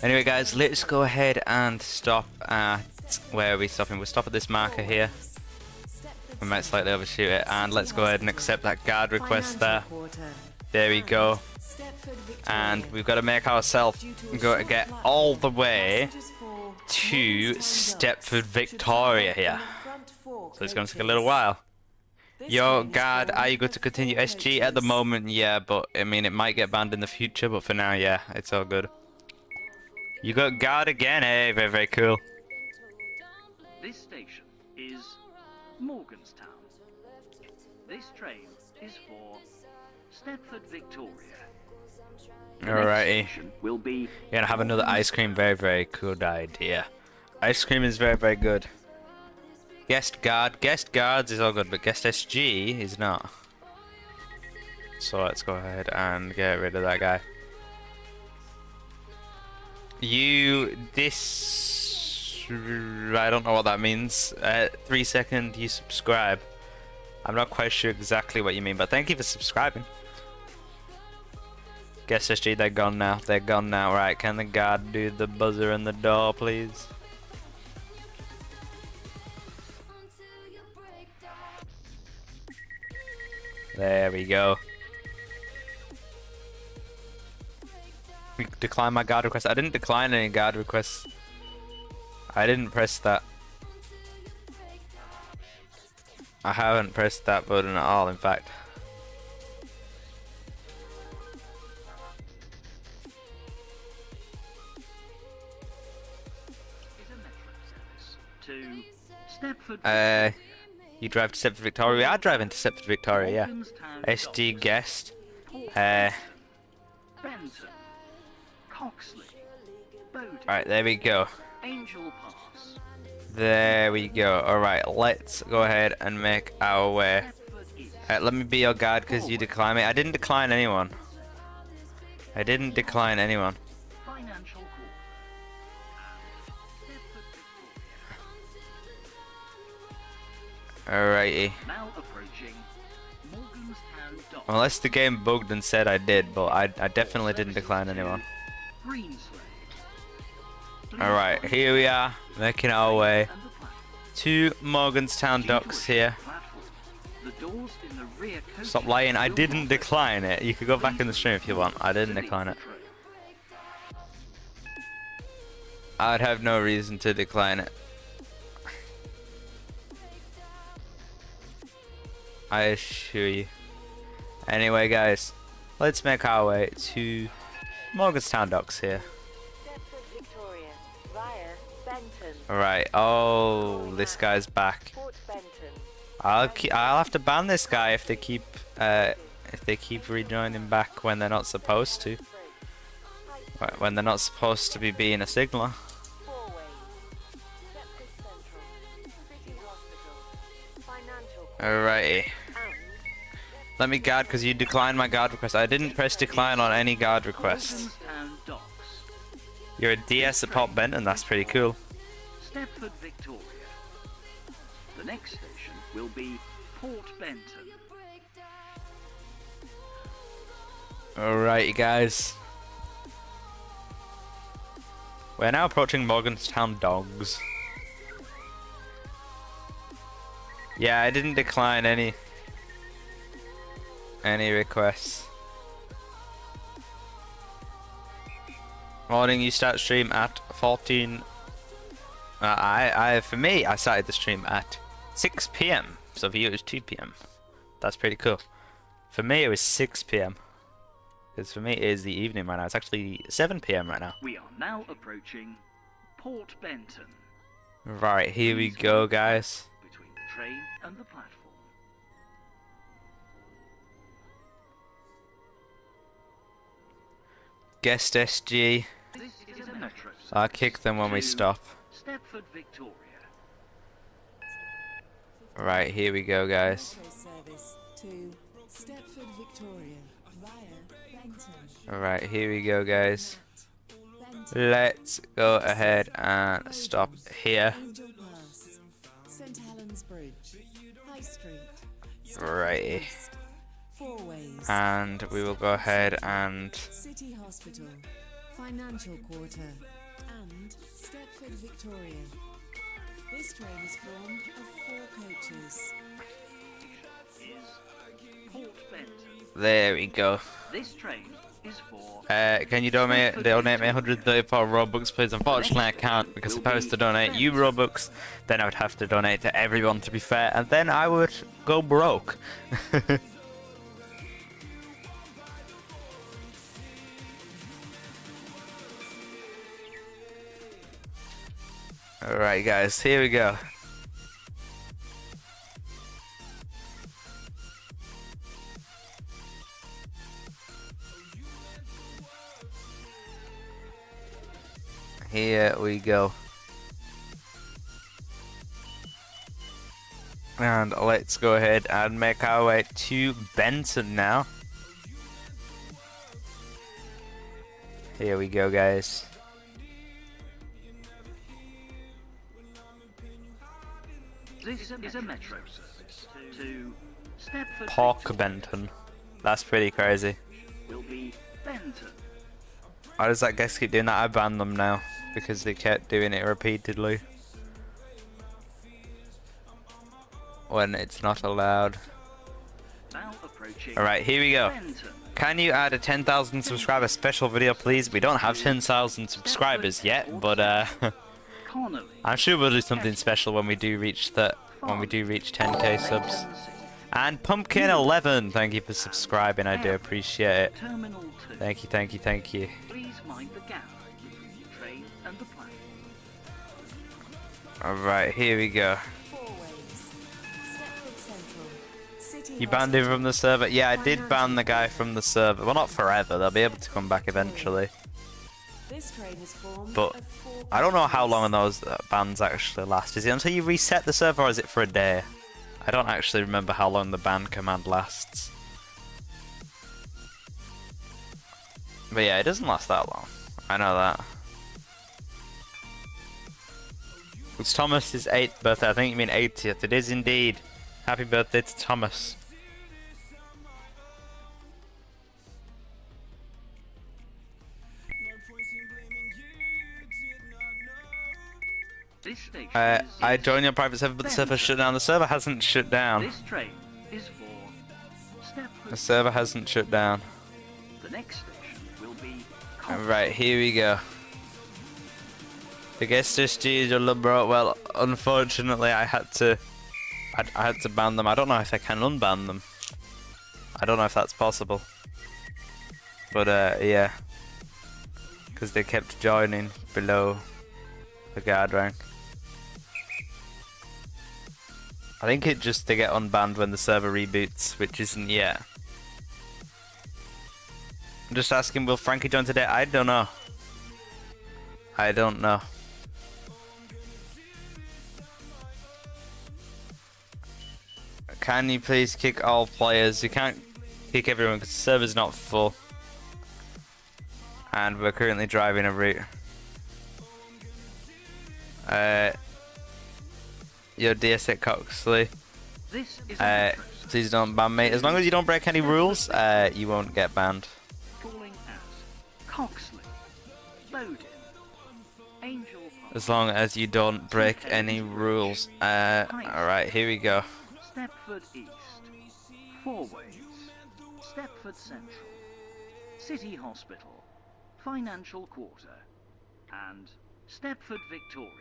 Anyway, guys, let's go ahead and stop at where are we stopping? We'll stop at this marker here. We might slightly overshoot it, and let's go ahead and accept that guard request there. There we go. And we've got to make ourselves go to get all the way to Stepford Victoria here. So it's going to take a little while. Yo, guard, are you good to continue SG at the moment? Yeah, but I mean, it might get banned in the future, but for now, yeah, it's all good. You got guard again? Hey, very, very cool. This station is Morganstown. This train is for Stepford Victoria. Alrighty. Will be You're gonna have another ice cream. Very, very good idea. Ice cream is very, very good. Guest guards is all good, but guest SG is not. So let's go ahead and get rid of that guy. You this I don't know what that means. 3 second you subscribe. I'm not quite sure exactly what you mean, but thank you for subscribing. Guess SG, they're gone now. They're gone now. Right, can the guard do the buzzer in the door, please? There we go. Decline my guard request. I didn't decline any guard requests. I didn't press that. I haven't pressed that button at all, in fact. To Stepford. You drive to Stepford Victoria. We are driving to Stepford Victoria, yeah. SD guest. Benton, Coxley, Bowden, Right, there we go. Angel Pass, There we go. Alright, let's go ahead and make our way. Stepford East, Let me be your guard because you decline me. I didn't decline anyone. I didn't decline anyone. Financial Court, and Stepford Victoria. Alrighty. Now approaching Morganstown Dock. Unless the game bugged and said I did, but I definitely didn't decline anyone. Greenslade. Alright, here we are, making our way And the platform. to Morganstown Docks here. Platform. The doors in the rear coaches Stop lying, I will didn't not decline it. You could go back in the stream if you want. I didn't open decline to it. the train. I'd have no reason to decline it. I assure you. Anyway, guys, let's make our way to Morganstown Docks here. Stepford Victoria via Benton. Alright, oh, this guy's back. Port Benton. I'll have to ban this guy if they keep rejoining back when they're not supposed to. Right, when they're not supposed to be being a signaler. Four ways. Stepford Central. City Hospital. Financial Court. Alrighty. And Let me guard because you declined my guard request. I didn't press decline on any guard requests. Morganstown Docks. You're a DS at Pop Benton, that's pretty cool. Stepford Victoria. The next station will be Port Benton. Alrighty, guys. We're now approaching Morganstown Dogs. Yeah, I didn't decline any requests. Morning, you start stream at 14. For me, I started the stream at 6 p.m. So for you, it was 2 p.m. That's pretty cool. For me, it was 6 p.m. Because for me, it is the evening right now. It's actually 7 p.m. right now. We are now approaching Port Benton. Right, here we go, guys. Between the train and the platform. Guest SG. This is a metro. I'll kick them when we stop. Stepford Victoria. Right, here we go, guys. Service to Stepford Victoria via Benton. Alright, here we go, guys. Benton. Let's go ahead and stop here. Angel Pass. St Helens Bridge. High Street. Right. East. Four ways. And we will go ahead and... City Hospital. Financial Quarter. And Stepford Victoria. This train is formed of 4 coaches. Is Port Benton. There we go. This train is for Can you donate me 134 Robux, please? Unfortunately, I can't because if I was to donate you Robux, then I would have to donate to everyone, to be fair, and then I would go broke. Alright, guys, here we go. Here we go. And let's go ahead and make our way to Benton now. Here we go, guys. This is a metro service to Stepford Pork Victoria. Benton. That's pretty crazy. Will be Benton. Why does that guest keep doing that? I banned them now because they kept doing it repeatedly when it's not allowed. Now approaching Alright, here we go. Benton. Can you add a 10,000 subscriber special video, please? We don't have 10,000 subscribers yet, but Connolly. I'm sure we'll do something special when we do reach 10k subs. And Pumpkin11, thank you for subscribing. I do appreciate it. Terminal 2. Thank you, thank you, thank you. Please mind the gap between the train and the platform. Alright, here we go. Four ways. Stepford Central. City You banned him Hospital. from the server? Yeah, I did ban the guy from the server. Well, not forever. They'll be able to come back eventually. This train is formed But of four I don't know how coaches. long those bans actually last. Is it until you reset the server or is it for a day? I don't actually remember how long the ban command lasts. But yeah, it doesn't last that long. I know that. It's Thomas's 8th birthday. I think you mean 80th. It is indeed. Happy birthday to Thomas. This station I is joined your private server, but the server shut down. The server hasn't shut down. This train is for Stepford. The server hasn't shut down. The next station will be Connolly. Right, here we go. The guest SGs are bro. Well, unfortunately, I had to ban them. I don't know if I can unban them. I don't know if that's possible. But yeah, because they kept joining below the guard rank. I think it just they get unbanned when the server reboots, which isn't yet. I'm just asking, will Frankie join today? I don't know. I don't know. Can you please kick all players? You can't kick everyone because the server's not full. And we're currently driving a route. Your DS at Coxley. This is a metro Please don't ban me. As long as you don't break any rules, you won't get banned. calling as Coxley, Bowden, Angel Park, As long as you don't break any rules. Alright, here we go. Stepford East, Four Ways, Stepford Central, City Hospital, Financial Quarter, and Stepford Victoria.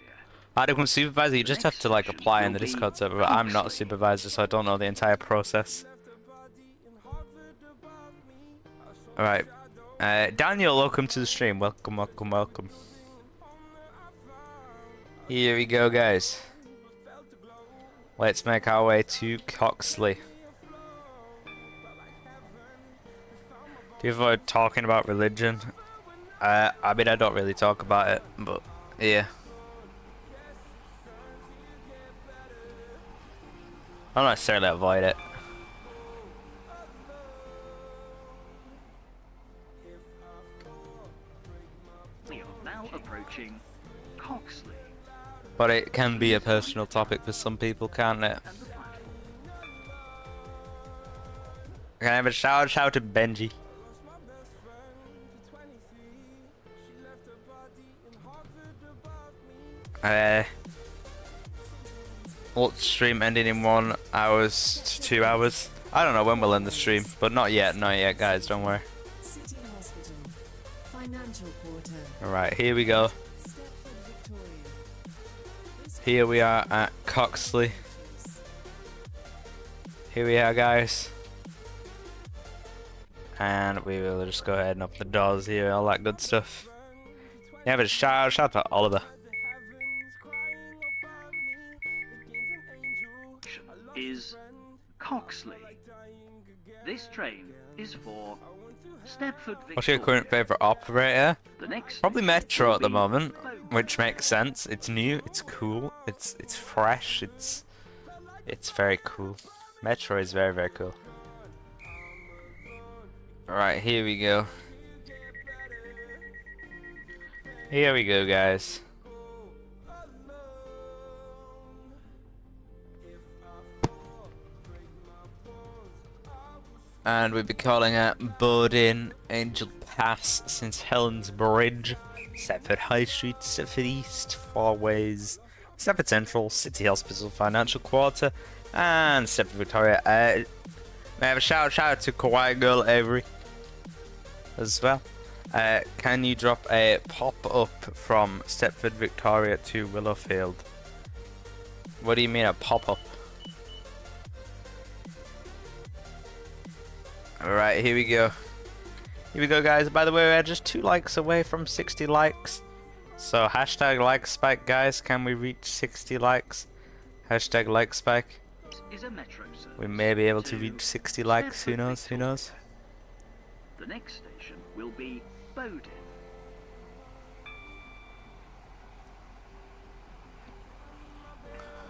Adequate supervisor, you just have to like apply in the Discord server, but I'm not a supervisor, so I don't know the entire process. Alright. Daniel, welcome to the stream. Welcome, welcome, welcome. Here we go, guys. Let's make our way to Coxley. Do you avoid talking about religion? I mean, I don't really talk about it, but yeah. I don't necessarily avoid it. We are now approaching Coxley But it can be a personal topic for some people, can't it? and the platform. Can I have a shout to Benji? What stream ending in 1 hour to 2 hours? I don't know when we'll end the stream, but not yet, guys, don't worry. City Hospital. Financial Quarter. Alright, here we go. Stepford Victoria. This Here we are at Coxley. Here we are, guys. And we will just go ahead and open the doors here, all that good stuff. Yeah, but shout out to Oliver. Is Coxley. This train is for Stepford Victoria. What's your current favourite operator? The next Probably station Metro will at the be moment, Bowden. which makes sense. It's new, it's cool, it's fresh, it's very cool. Metro is very, very cool. Alright, here we go. Here we go, guys. And we'll be calling at Bowden, Angel Pass, St Helens Bridge, Stepford High Street, Stepford East, Four Ways, Stepford Central, City Hospital, Financial Quarter, and Stepford Victoria. May I have a shout out to Kawaii Girl Avery as well. Can you drop a pop-up from Stepford Victoria to Willowfield? What do you mean a pop-up? Alright, here we go. Here we go, guys. By the way, we're just 2 likes away from 60 likes. So, hashtag like spike, guys. Can we reach 60 likes? Hashtag like spike. Is a metro service We may be able to reach 60 likes. Who knows? Who knows? The next station will be Bowden.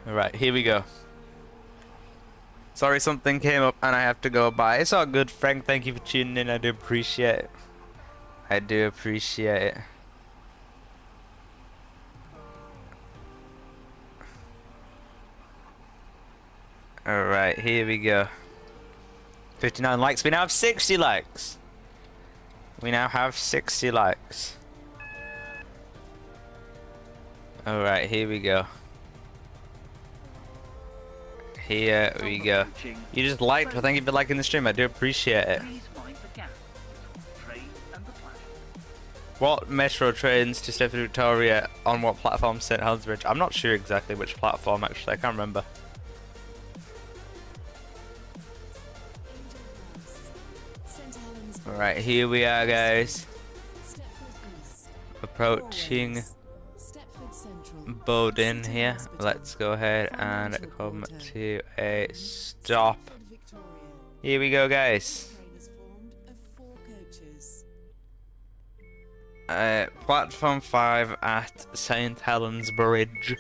Alright, here we go. Sorry, something came up and I have to go by. It's all good, Frank. Thank you for tuning in. I do appreciate it. I do appreciate it. Alright, here we go. 59 likes. We now have 60 likes. We now have 60 likes. Alright, here we go. Here we go. You just liked, but thank you for liking the stream. I do appreciate it. Please mind the gap between the train and the platform. What metro trains to Stepford Victoria on what platform? St Helens Bridge. I'm not sure exactly which platform actually. I can't remember. Alright, here we are, guys. Approaching Bowden here. Let's go ahead and come to a stop. Here we go, guys. Platform 5 at St Helens Bridge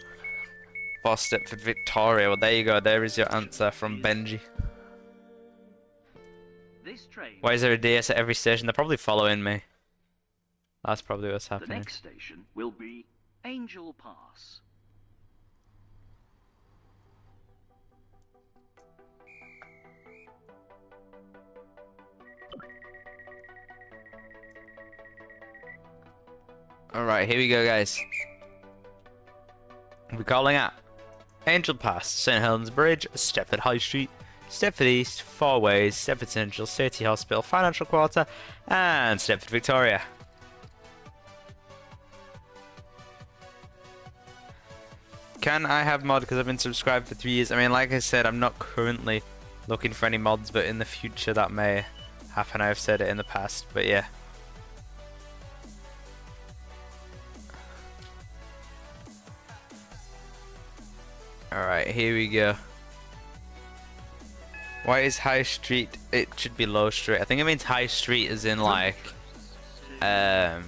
for Stepford Victoria. Well, there you go. There is your answer from Benji. This train. Why is there a DS at every station? They're probably following me. That's probably what's The happening. next station will be Angel Pass. Alright, here we go, guys. We're calling at Angel Pass, St Helens Bridge, Stepford High Street, Stepford East, Four Ways, Stepford Central, City Hospital, Financial Quarter, and Stepford Victoria. Can I have mod because I've been subscribed for 3 years? I mean, like I said, I'm not currently looking for any mods, but in the future that may happen. I've said it in the past, but yeah. Alright, here we go. Why is High Street? It should be Low Street. I think it means High Street as in like, they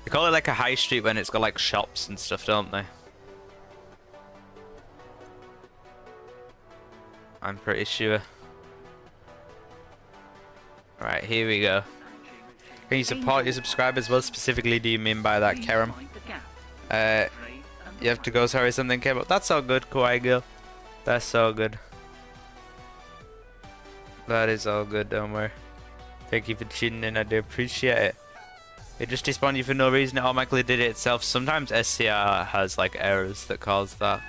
call it like a high street when it's got like shops and stuff, don't they? I'm pretty sure. Right, here we go. Can you support your subscribers? What specifically do you mean by that, Kerem? You have to go, sorry, something came up. That's all good, Kawaii Girl. That's all good. That is all good, don't worry. Thank you for tuning in, I do appreciate it. It just despawned you for no reason, it automatically did it itself. Sometimes SCR has like errors that cause that.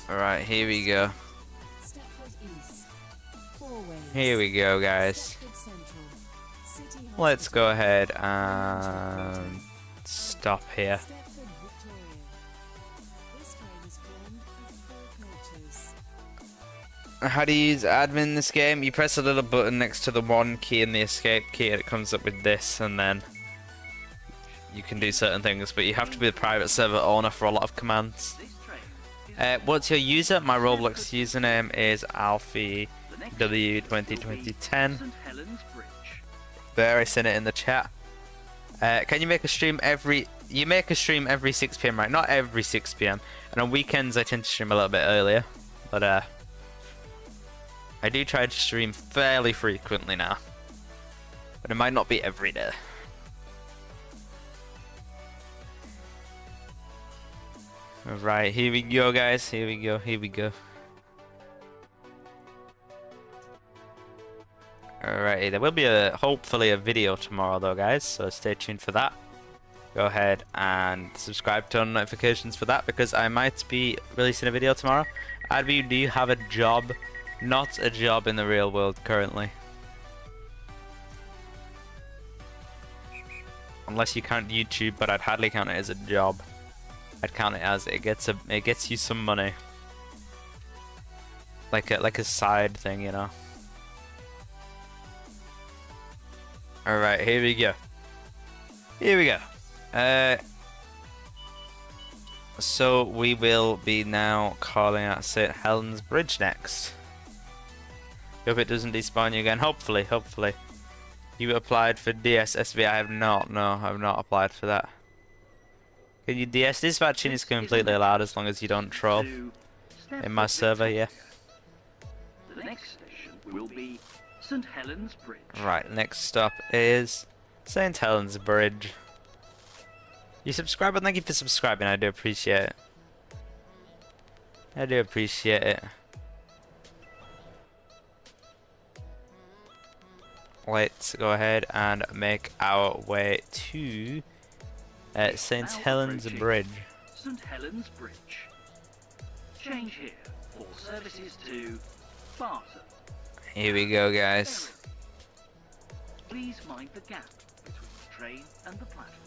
Alright, here we go. Here we go, guys. Let's go ahead and stop here. How do you use admin in this game? You press a little button next to the 1 key and the escape key and it comes up with this, and then you can do certain things, but you have to be the private server owner for a lot of commands. What's your user? My Roblox username is AlfieW202010. There, I sent it in the chat. Can you make a stream every... You make a stream every 6 PM, right? Not every 6 PM. And on weekends I tend to stream a little bit earlier. But I do try to stream fairly frequently now. But it might not be every day. Alright, here we go, guys. Here we go, here we go. Alright, there will be hopefully a video tomorrow though, guys, so stay tuned for that. Go ahead and subscribe, turn on notifications for that, because I might be releasing a video tomorrow. Adby, do you have a job? Not a job in the real world currently. Unless you count YouTube, but I'd hardly count it as a job. I'd count it as it gets you some money. Like a side thing, you know. Alright, here we go. Here we go. So we will be now calling out St. Helens Bridge next. Hope it doesn't despawn you again. Hopefully, hopefully. You applied for DSSV. I have not. No, I've not applied for that. Can you DS? Dispatching is completely allowed as long as you don't troll. In my server, yeah. The next station will be St. Helens Bridge. Right, next stop is St. Helens Bridge. You subscribe, and thank you for subscribing. I do appreciate it. I do appreciate it. Let's go ahead and make our way to St. Helens Bridge. St. Helens Bridge. Change here. All services to Barton. Here we go, guys. Please mind the gap between the train and the platform.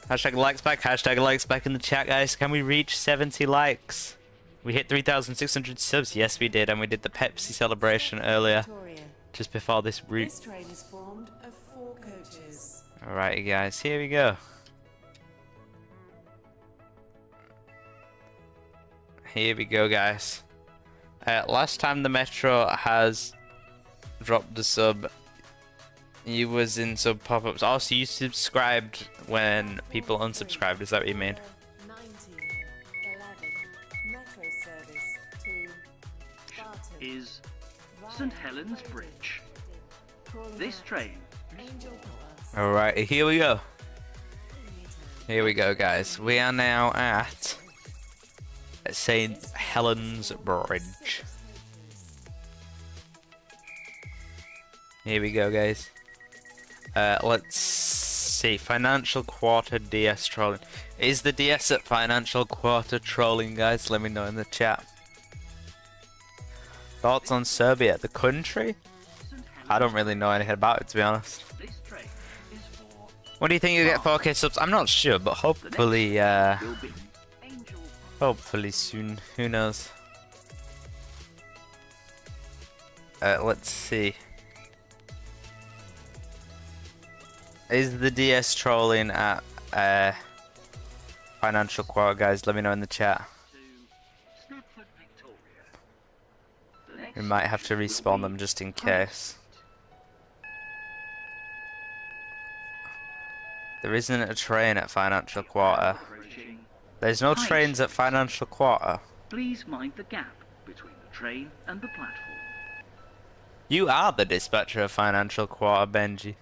Hashtag likes back, hashtag likes back in the chat, guys. Can we reach 70 likes? We hit 3,600 subs. Yes, we did, and we did the Pepsi celebration earlier, Victoria. just before this route. This train is formed of 4 coaches. Alright, guys, here we go. Here we go, guys. Last time the Metro has dropped the sub, you was in sub pop-ups. Also, you subscribed when people unsubscribed. Is that what you mean? 19, 11, Metro service to Barton. Is St. Helens Bridge. This train Angel Pass. Alright, here we go. Here we go, guys. We are now at St. Helens Bridge. Here we go, guys. Let's see. Financial Quarter DS trolling. Is the DS at Financial Quarter trolling, guys? Let me know in the chat. Thoughts on Serbia, the country? I don't really know anything about it, to be honest. This train is for What do you think you get 4K subs? I'm not sure, but hopefully, will be Angel hopefully soon. Who knows? Let's see. Is the DS trolling at Financial Quarter, guys? Let me know in the chat. to Stepford, Victoria. The next We might have to station will respawn be them just in Hyde case. There isn't a train at Financial Quarter. approaching. There's no Hyde trains at Station. Financial Quarter. Please mind the gap between the train and the platform. You are the dispatcher of Financial Quarter, Benji.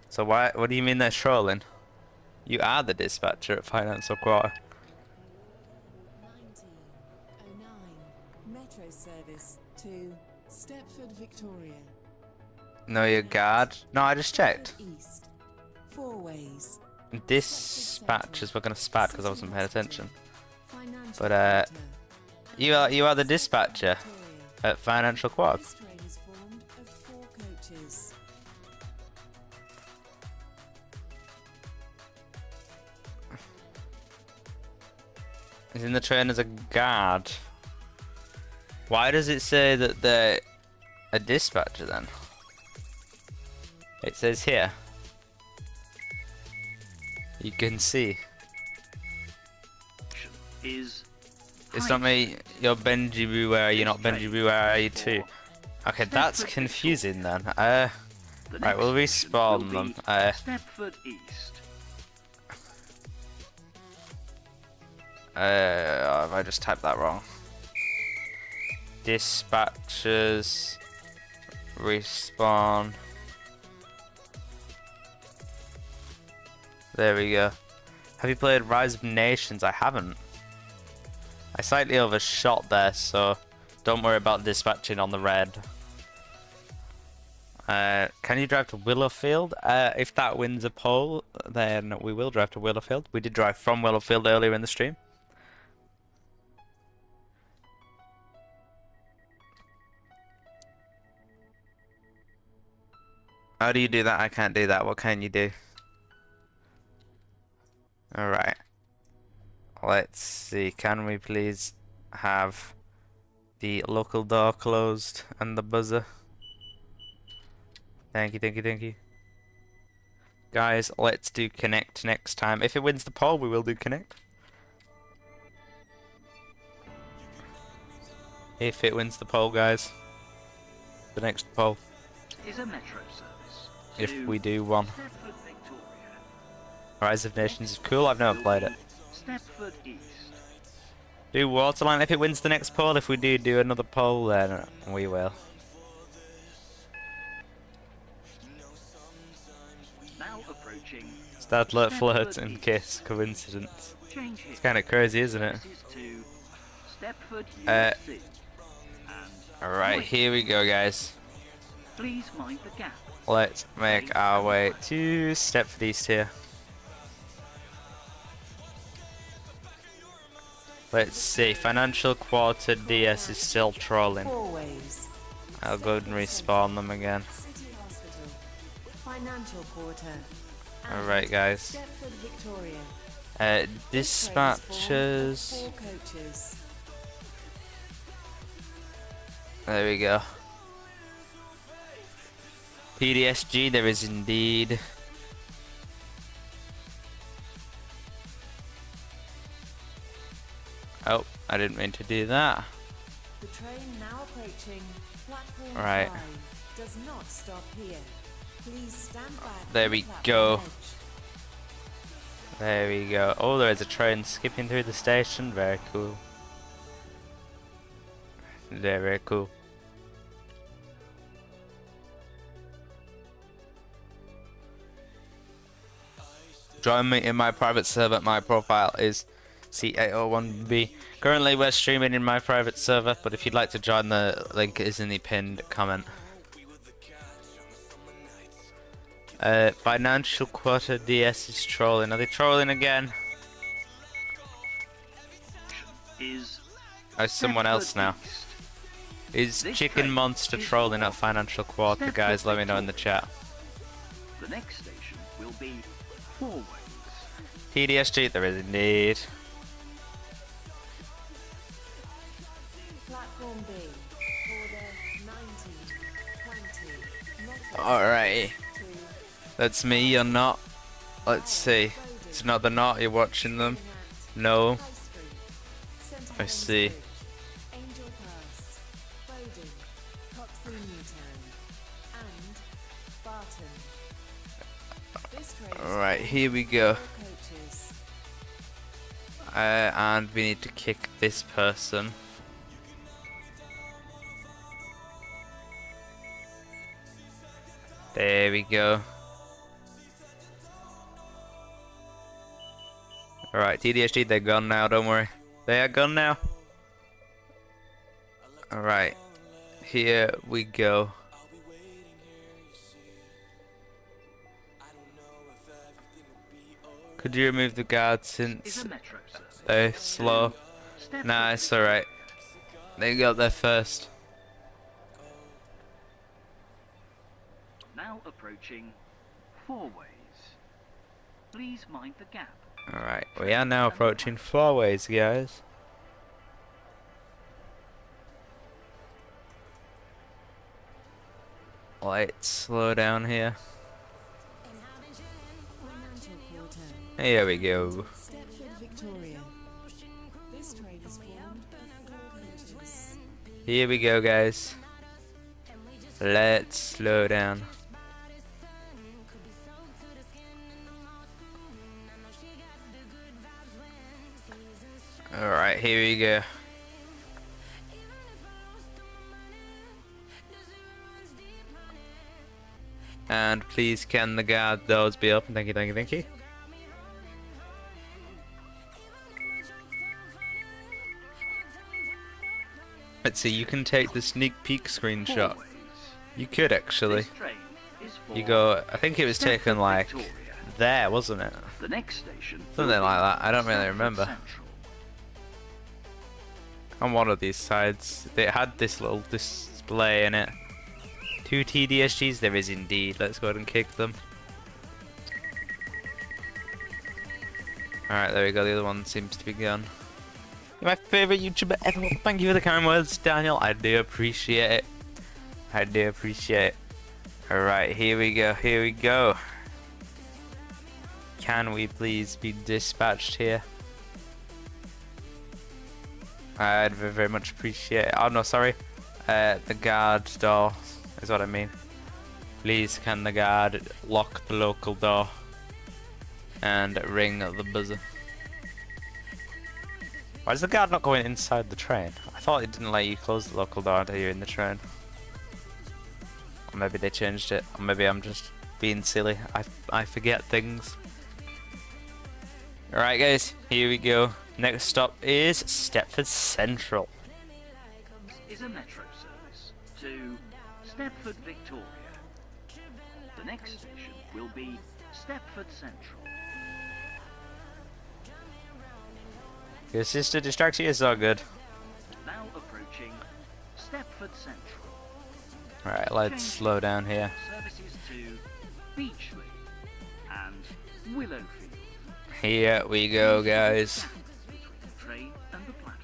So why? What do you mean they're trolling? You are the dispatcher at Financial Quarter. 1909 Metro service to Stepford, Victoria. No, your guard. No, I just checked. East. 4 ways. Dispatchers were gonna spat because I wasn't paying attention. Financial But, Quarter. You are the dispatcher Victoria. at Financial Quarter. This train is formed of 4 coaches. He's in the train as a guard. Why does it say that they're a dispatcher then? It says here. You can see. Is It's not me. You're Benji Beware. You're not Benji Beware, are you too? Okay, that's confusing then. The Right, we'll next station respawn will them. be Stepford East. Have I just typed that wrong? Dispatchers respawn There we go. Have you played Rise of Nations? I haven't. I slightly overshot there, so don't worry about dispatching on the red. Can you drive to Willowfield? If that wins a poll, then we will drive to Willowfield. We did drive from Willowfield earlier in the stream. How do you do that? I can't do that. What can you do? Alright. Let's see. Can we please have the local door closed and the buzzer? Thank you, thank you, thank you. Guys, let's do Connect next time. If it wins the poll, we will do Connect. If it wins the poll, guys. The next poll. Is a metro service If we do one. Stepford, Victoria. Rise of Nations is cool. I've never played it. Stepford East. Do Waterline if it wins the next poll. If we do another poll, then we will. Now approaching. Stadler, Flirt, and Kiss. Coincidence. Change here. It's kind of crazy, isn't it? This is to Stepford Uh, UC. And Alright, here we go, guys. please mind the gap. Let's make our way to Stepford East here. Let's see. Financial Quarter DS is still trolling. Four ways. I'll go and respawn them again. City Hospital. Financial Quarter. Alright, guys. Stepford Victoria. This train is formed of Dispatches. 4 coaches. There we go. PDSG, there is indeed. Oh, I didn't mean to do that. The train now approaching platform Right. 5 does not stop here. Please stand back. There on we the go. platform edge. There we go. Oh, there is a train skipping through the station. Very cool. Very cool. Join me in my private server. My profile is C801B. Currently, we're streaming in my private server, but if you'd like to join, the link is in the pinned comment. Financial Quarter DS is trolling. Are they trolling again? Is Oh, someone else now. Is Chicken Monster trolling at Financial Quarter, guys? Let me know in the chat. the next station will be 4 ways. TDSG, there is indeed. Platform B. Order 19, 20. Not Alright. 2. That's me, you're not. Let's see. It's not the not, you're watching them. No. High Street. St. I Helens see. Bridge, Angel Pass, Bowden, Coxley Newtown, and Barton. This train is Alright, full here we of go. 4 coaches. And we need to kick this person. There we go. Alright, TDSG, they're gone now, don't worry. They are gone now. Alright, here we go. Could you remove the guards Is since a metro service. they're slow? Stepford Nah, it's alright. They got there first. Now approaching 4 ways. Please mind the gap. Alright, we are now approaching 4 ways, guys. Let's slow down here. Financial Quarter. Here we go. Stepford Victoria. This train is formed of 4 coaches. Here we go, guys. Let's slow down. Alright, here we go. And please can the guard doors be open? Thank you, thank you, thank you. Let's see, you can take the sneak peek screenshot. Four ways. You could actually. This train is for You go, I think it was Stepford taken like Victoria. there, wasn't it? The next station Something will like be that, I don't really Stepford remember. Central. On one of these sides, they had this little display in it. 2 TDSGs, there is indeed. Let's go ahead and kick them. Alright, there we go, the other one seems to be gone. You're my favourite YouTuber ever. Well, thank you for the kind words, Daniel. I do appreciate it. I do appreciate it. Alright, here we go, here we go. Can we please be dispatched here? I'd very much appreciate it. Oh no, sorry. The guard door is what I mean. Please can the guard lock the local door and ring the buzzer. Why is the guard not going inside the train? I thought it didn't let you close the local door until you're in the train. Or maybe they changed it. Or maybe I'm just being silly. I forget things. Alright guys, here we go. Next stop is Stepford Central. Is a metro service to Stepford Victoria. The next station will be Stepford Central. Your sister distracts you, it's all good. Now approaching Stepford Central. Alright, let's slow down here. Services to Beachley and Willowfield. Here we go guys. Between the train and the platform.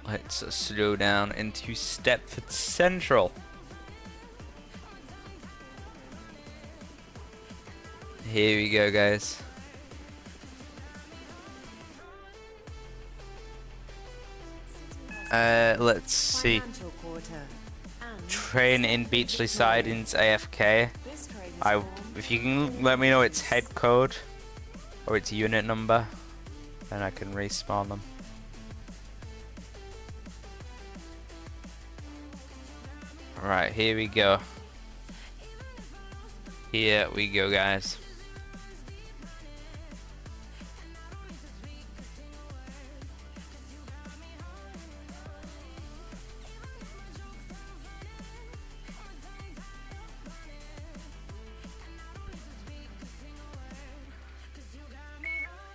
Let's slow down into Stepford Central. Here we go guys. Let's see. Financial quarter. And Train in Beachley Sidings AFK. this train is I, formed if you can let me know its head code or its unit number, then I can respawn them. Alright, here we go. Here we go, guys.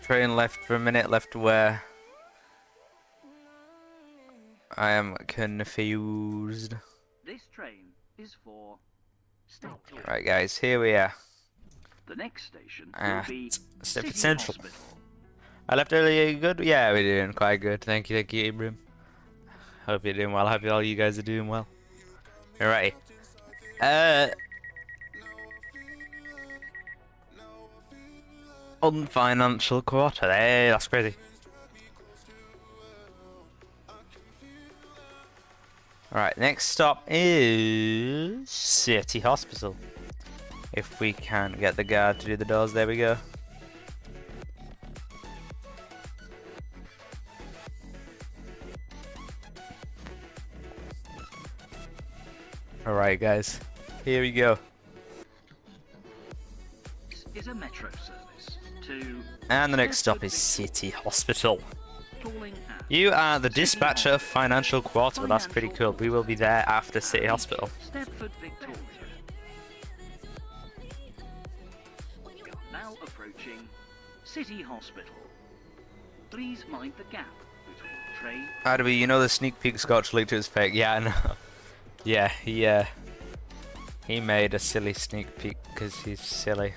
Train left for a minute, left where? I am confused. This train is for Stepford. Right guys, here we are. The next station will At be Stepford City Central. Hospital. I left earlier, good? Yeah, we're doing quite good. Thank you, Ibrahim. Hope you're doing well. Hope all you guys are doing well. Alright. Unfinancial quarter. Hey, that's crazy. Alright, next stop is City Hospital. If we can get the guard to do the doors, there we go. Alright guys, here we go. This is a metro service to And the next stop is City Hospital. calling at You are the dispatcher of Financial Quarter, well, that's pretty cool. We will be there after City Hospital. Stepford Victoria. Now approaching City Hospital. Please mind the gap between the train. How do we, you know the sneak peek Scotch leaked is fake? Yeah, I know. Yeah, he made a silly sneak peek because he's silly.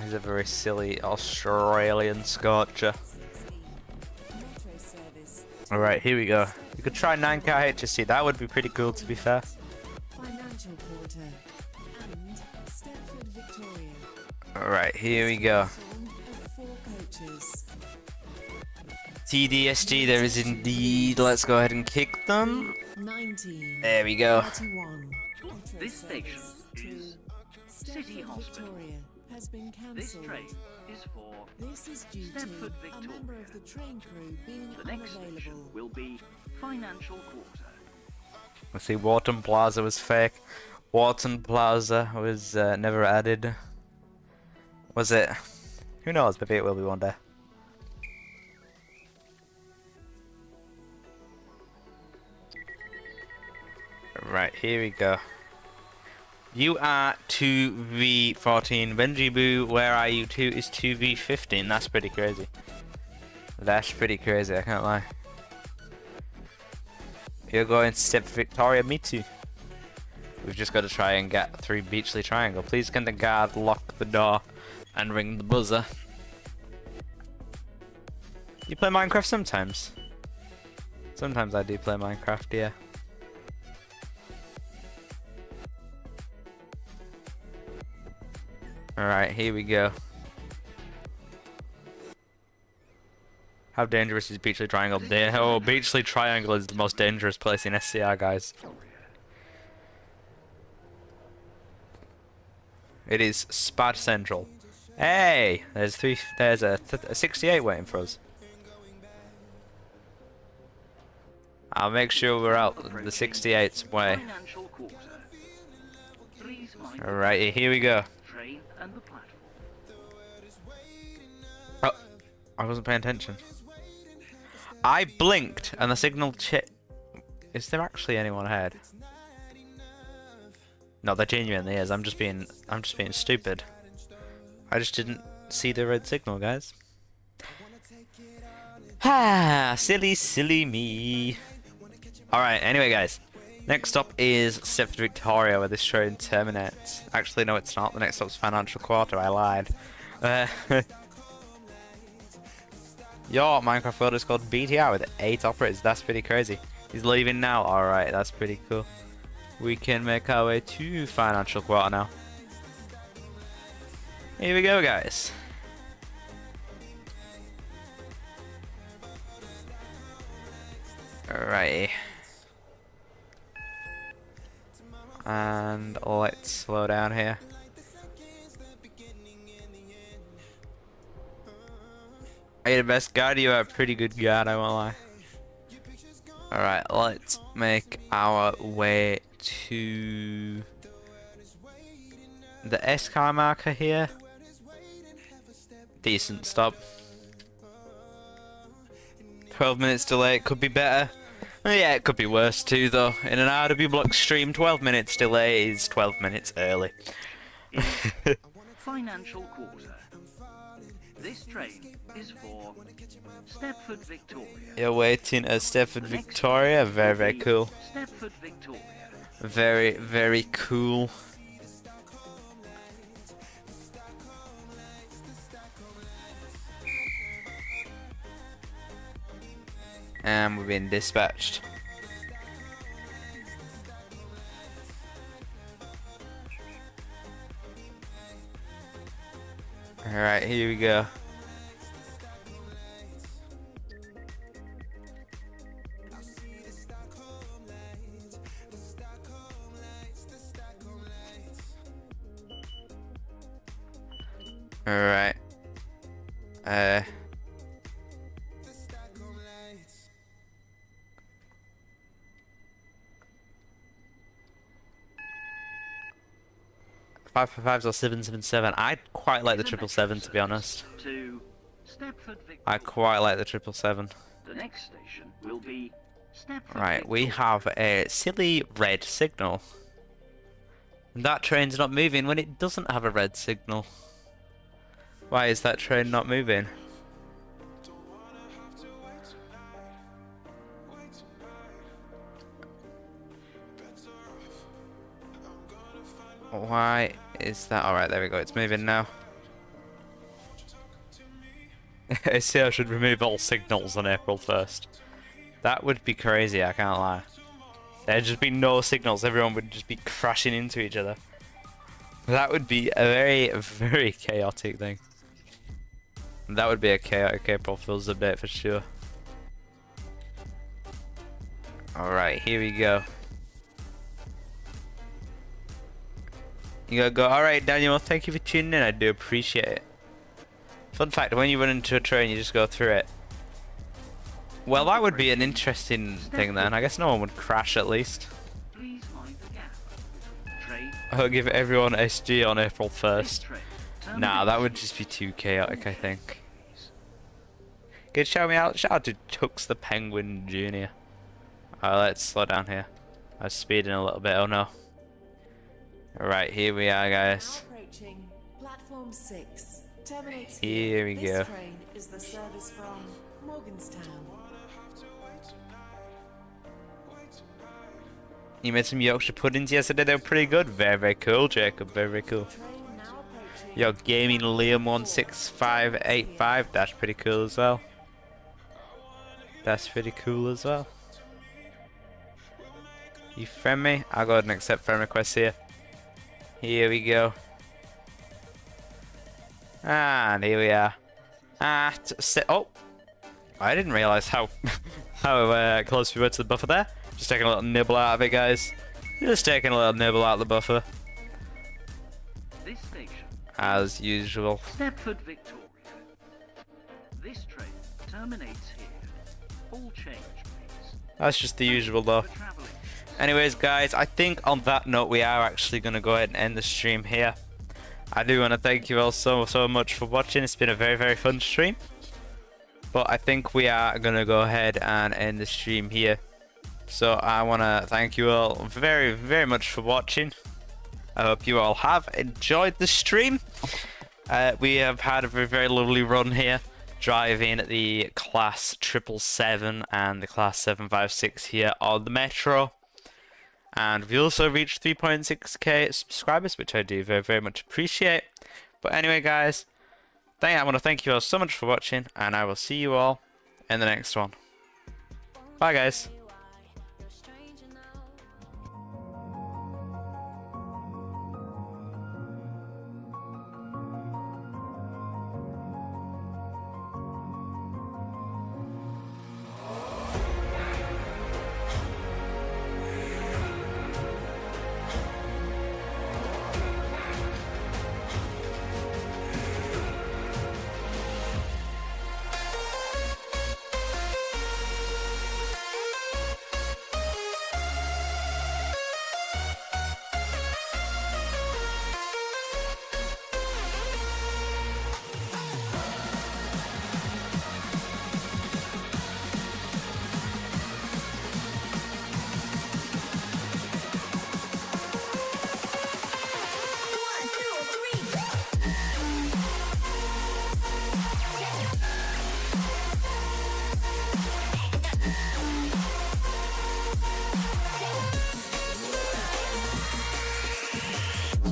He's a very silly Australian Scotcher. metro service. Alright, here we go. You could try 9k HSC, that would be pretty cool to be fair. Financial quarter. And Stepford Victoria. Alright, here we go. Formed of 4 coaches. TDSG, there is indeed. Let's go ahead and kick them. 19. There we go. 31. Metro This station service is to City Stepford Hospital. Victoria has been This cancelled. train is for This is due to Stepford a member Victoria. of the train crew being the next station unavailable. will be Financial Quarter. Let's see, Wharton Plaza was fake. Wharton Plaza was never added. Was it? Who knows? Maybe it will be one day. Right, here we go. You are 2v14. Benji Boo, where are you? 2 is 2v15. That's pretty crazy. That's pretty crazy, I can't lie. You're going step Victoria, me too. We've just got to try and get through Beachley Triangle. Please can the guard lock the door and ring the buzzer. You play Minecraft sometimes? Sometimes I do play Minecraft, yeah. Alright, here we go. How dangerous is Beachley Triangle? Oh, Beachley Triangle is the most dangerous place in SCR, guys. It is Spad Central. Hey! There's a 68 waiting for us. I'll make sure we're out the 68's way. Alright, here we go. Oh, I wasn't paying attention. I blinked and the signal Is there actually anyone ahead? No, there genuinely is. I'm just being stupid. I just didn't see the red signal, guys. Ah, silly me. Alright, anyway guys. Next stop is Stepford Victoria, where this train terminates. Actually, no, it's not. The next stop's Financial Quarter. I lied. Your Minecraft world is called BTR with 8 operators. That's pretty crazy. He's leaving now. Alright, that's pretty cool. We can make our way to Financial Quarter now. Here we go, guys. Alright. And let's slow down here. Are you the best guard? You are a pretty good guard, I won't lie. Alright, let's make our way to the SCR marker here. Decent stop. 12 minutes delay, it could be better. Well, yeah, it could be worse too though. In an RWBlox stream, 12 minutes delay is 12 minutes early. Financial Quarter. This train is for Stepford Victoria. You're waiting at Stepford Victoria? Very cool. Stepford Victoria. Very cool. And we've been dispatched. Alright, here we go. Alright. 555s or 777. I quite like the 777 to be honest. I quite like the 777. The next station will be Stepford Right, we have a silly red signal. And that train's not moving when it doesn't have a red signal. Why is that train not moving? Why is that? Alright, there we go. It's moving now. SCR should remove all signals on April 1st. That would be crazy, I can't lie. There'd just be no signals. Everyone would just be crashing into each other. That would be a very chaotic thing. That would be a chaotic April Fool's update for sure. Alright, here we go. You gotta go, alright Daniel, thank you for tuning in, I do appreciate it. Fun fact, when you run into a train, you just go through it. Well, that would be an interesting thing then. I guess no one would crash at least. I'll give everyone SG on April 1st. Nah, that would just be too chaotic, I think. Good, shout me out. Shout out to Tux the Penguin Jr. Let's slow down here. I was speeding a little bit. Oh no. Alright, here we are, guys. Now approaching platform 6. Terminates Here we this go. train is the service from Morganstown. You made some Yorkshire puddings yesterday. They were pretty good. Very, very cool, Jacob. Very, very cool. Train now approaching. Your gaming Liam 16585. That's pretty cool as well. That's pretty cool as well. You friend me? I'll go ahead and accept friend requests here. Here we go. And here we are. Oh! I didn't realise how how close we were to the buffer there. Just taking a little nibble out of it, guys. Just taking a little nibble out of the buffer. This station, As usual. Stepford Victoria. This train terminates here. All change, please. That's just the usual though. For travelling. Anyways, guys, I think on that note we are actually going to go ahead and end the stream here. I do want to thank you all so much for watching. It's been a very, very fun stream. But I think we are going to go ahead and end the stream here. So I want to thank you all very, very much for watching. I hope you all have enjoyed the stream. We have had a very, very lovely run here, driving the class 777 and the class 756 here on the Metro. And we also reached 3.6k subscribers, which I do very, very much appreciate. But anyway, guys, I want to thank you all so much for watching, and I will see you all in the next one. Bye, guys.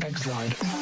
Exide.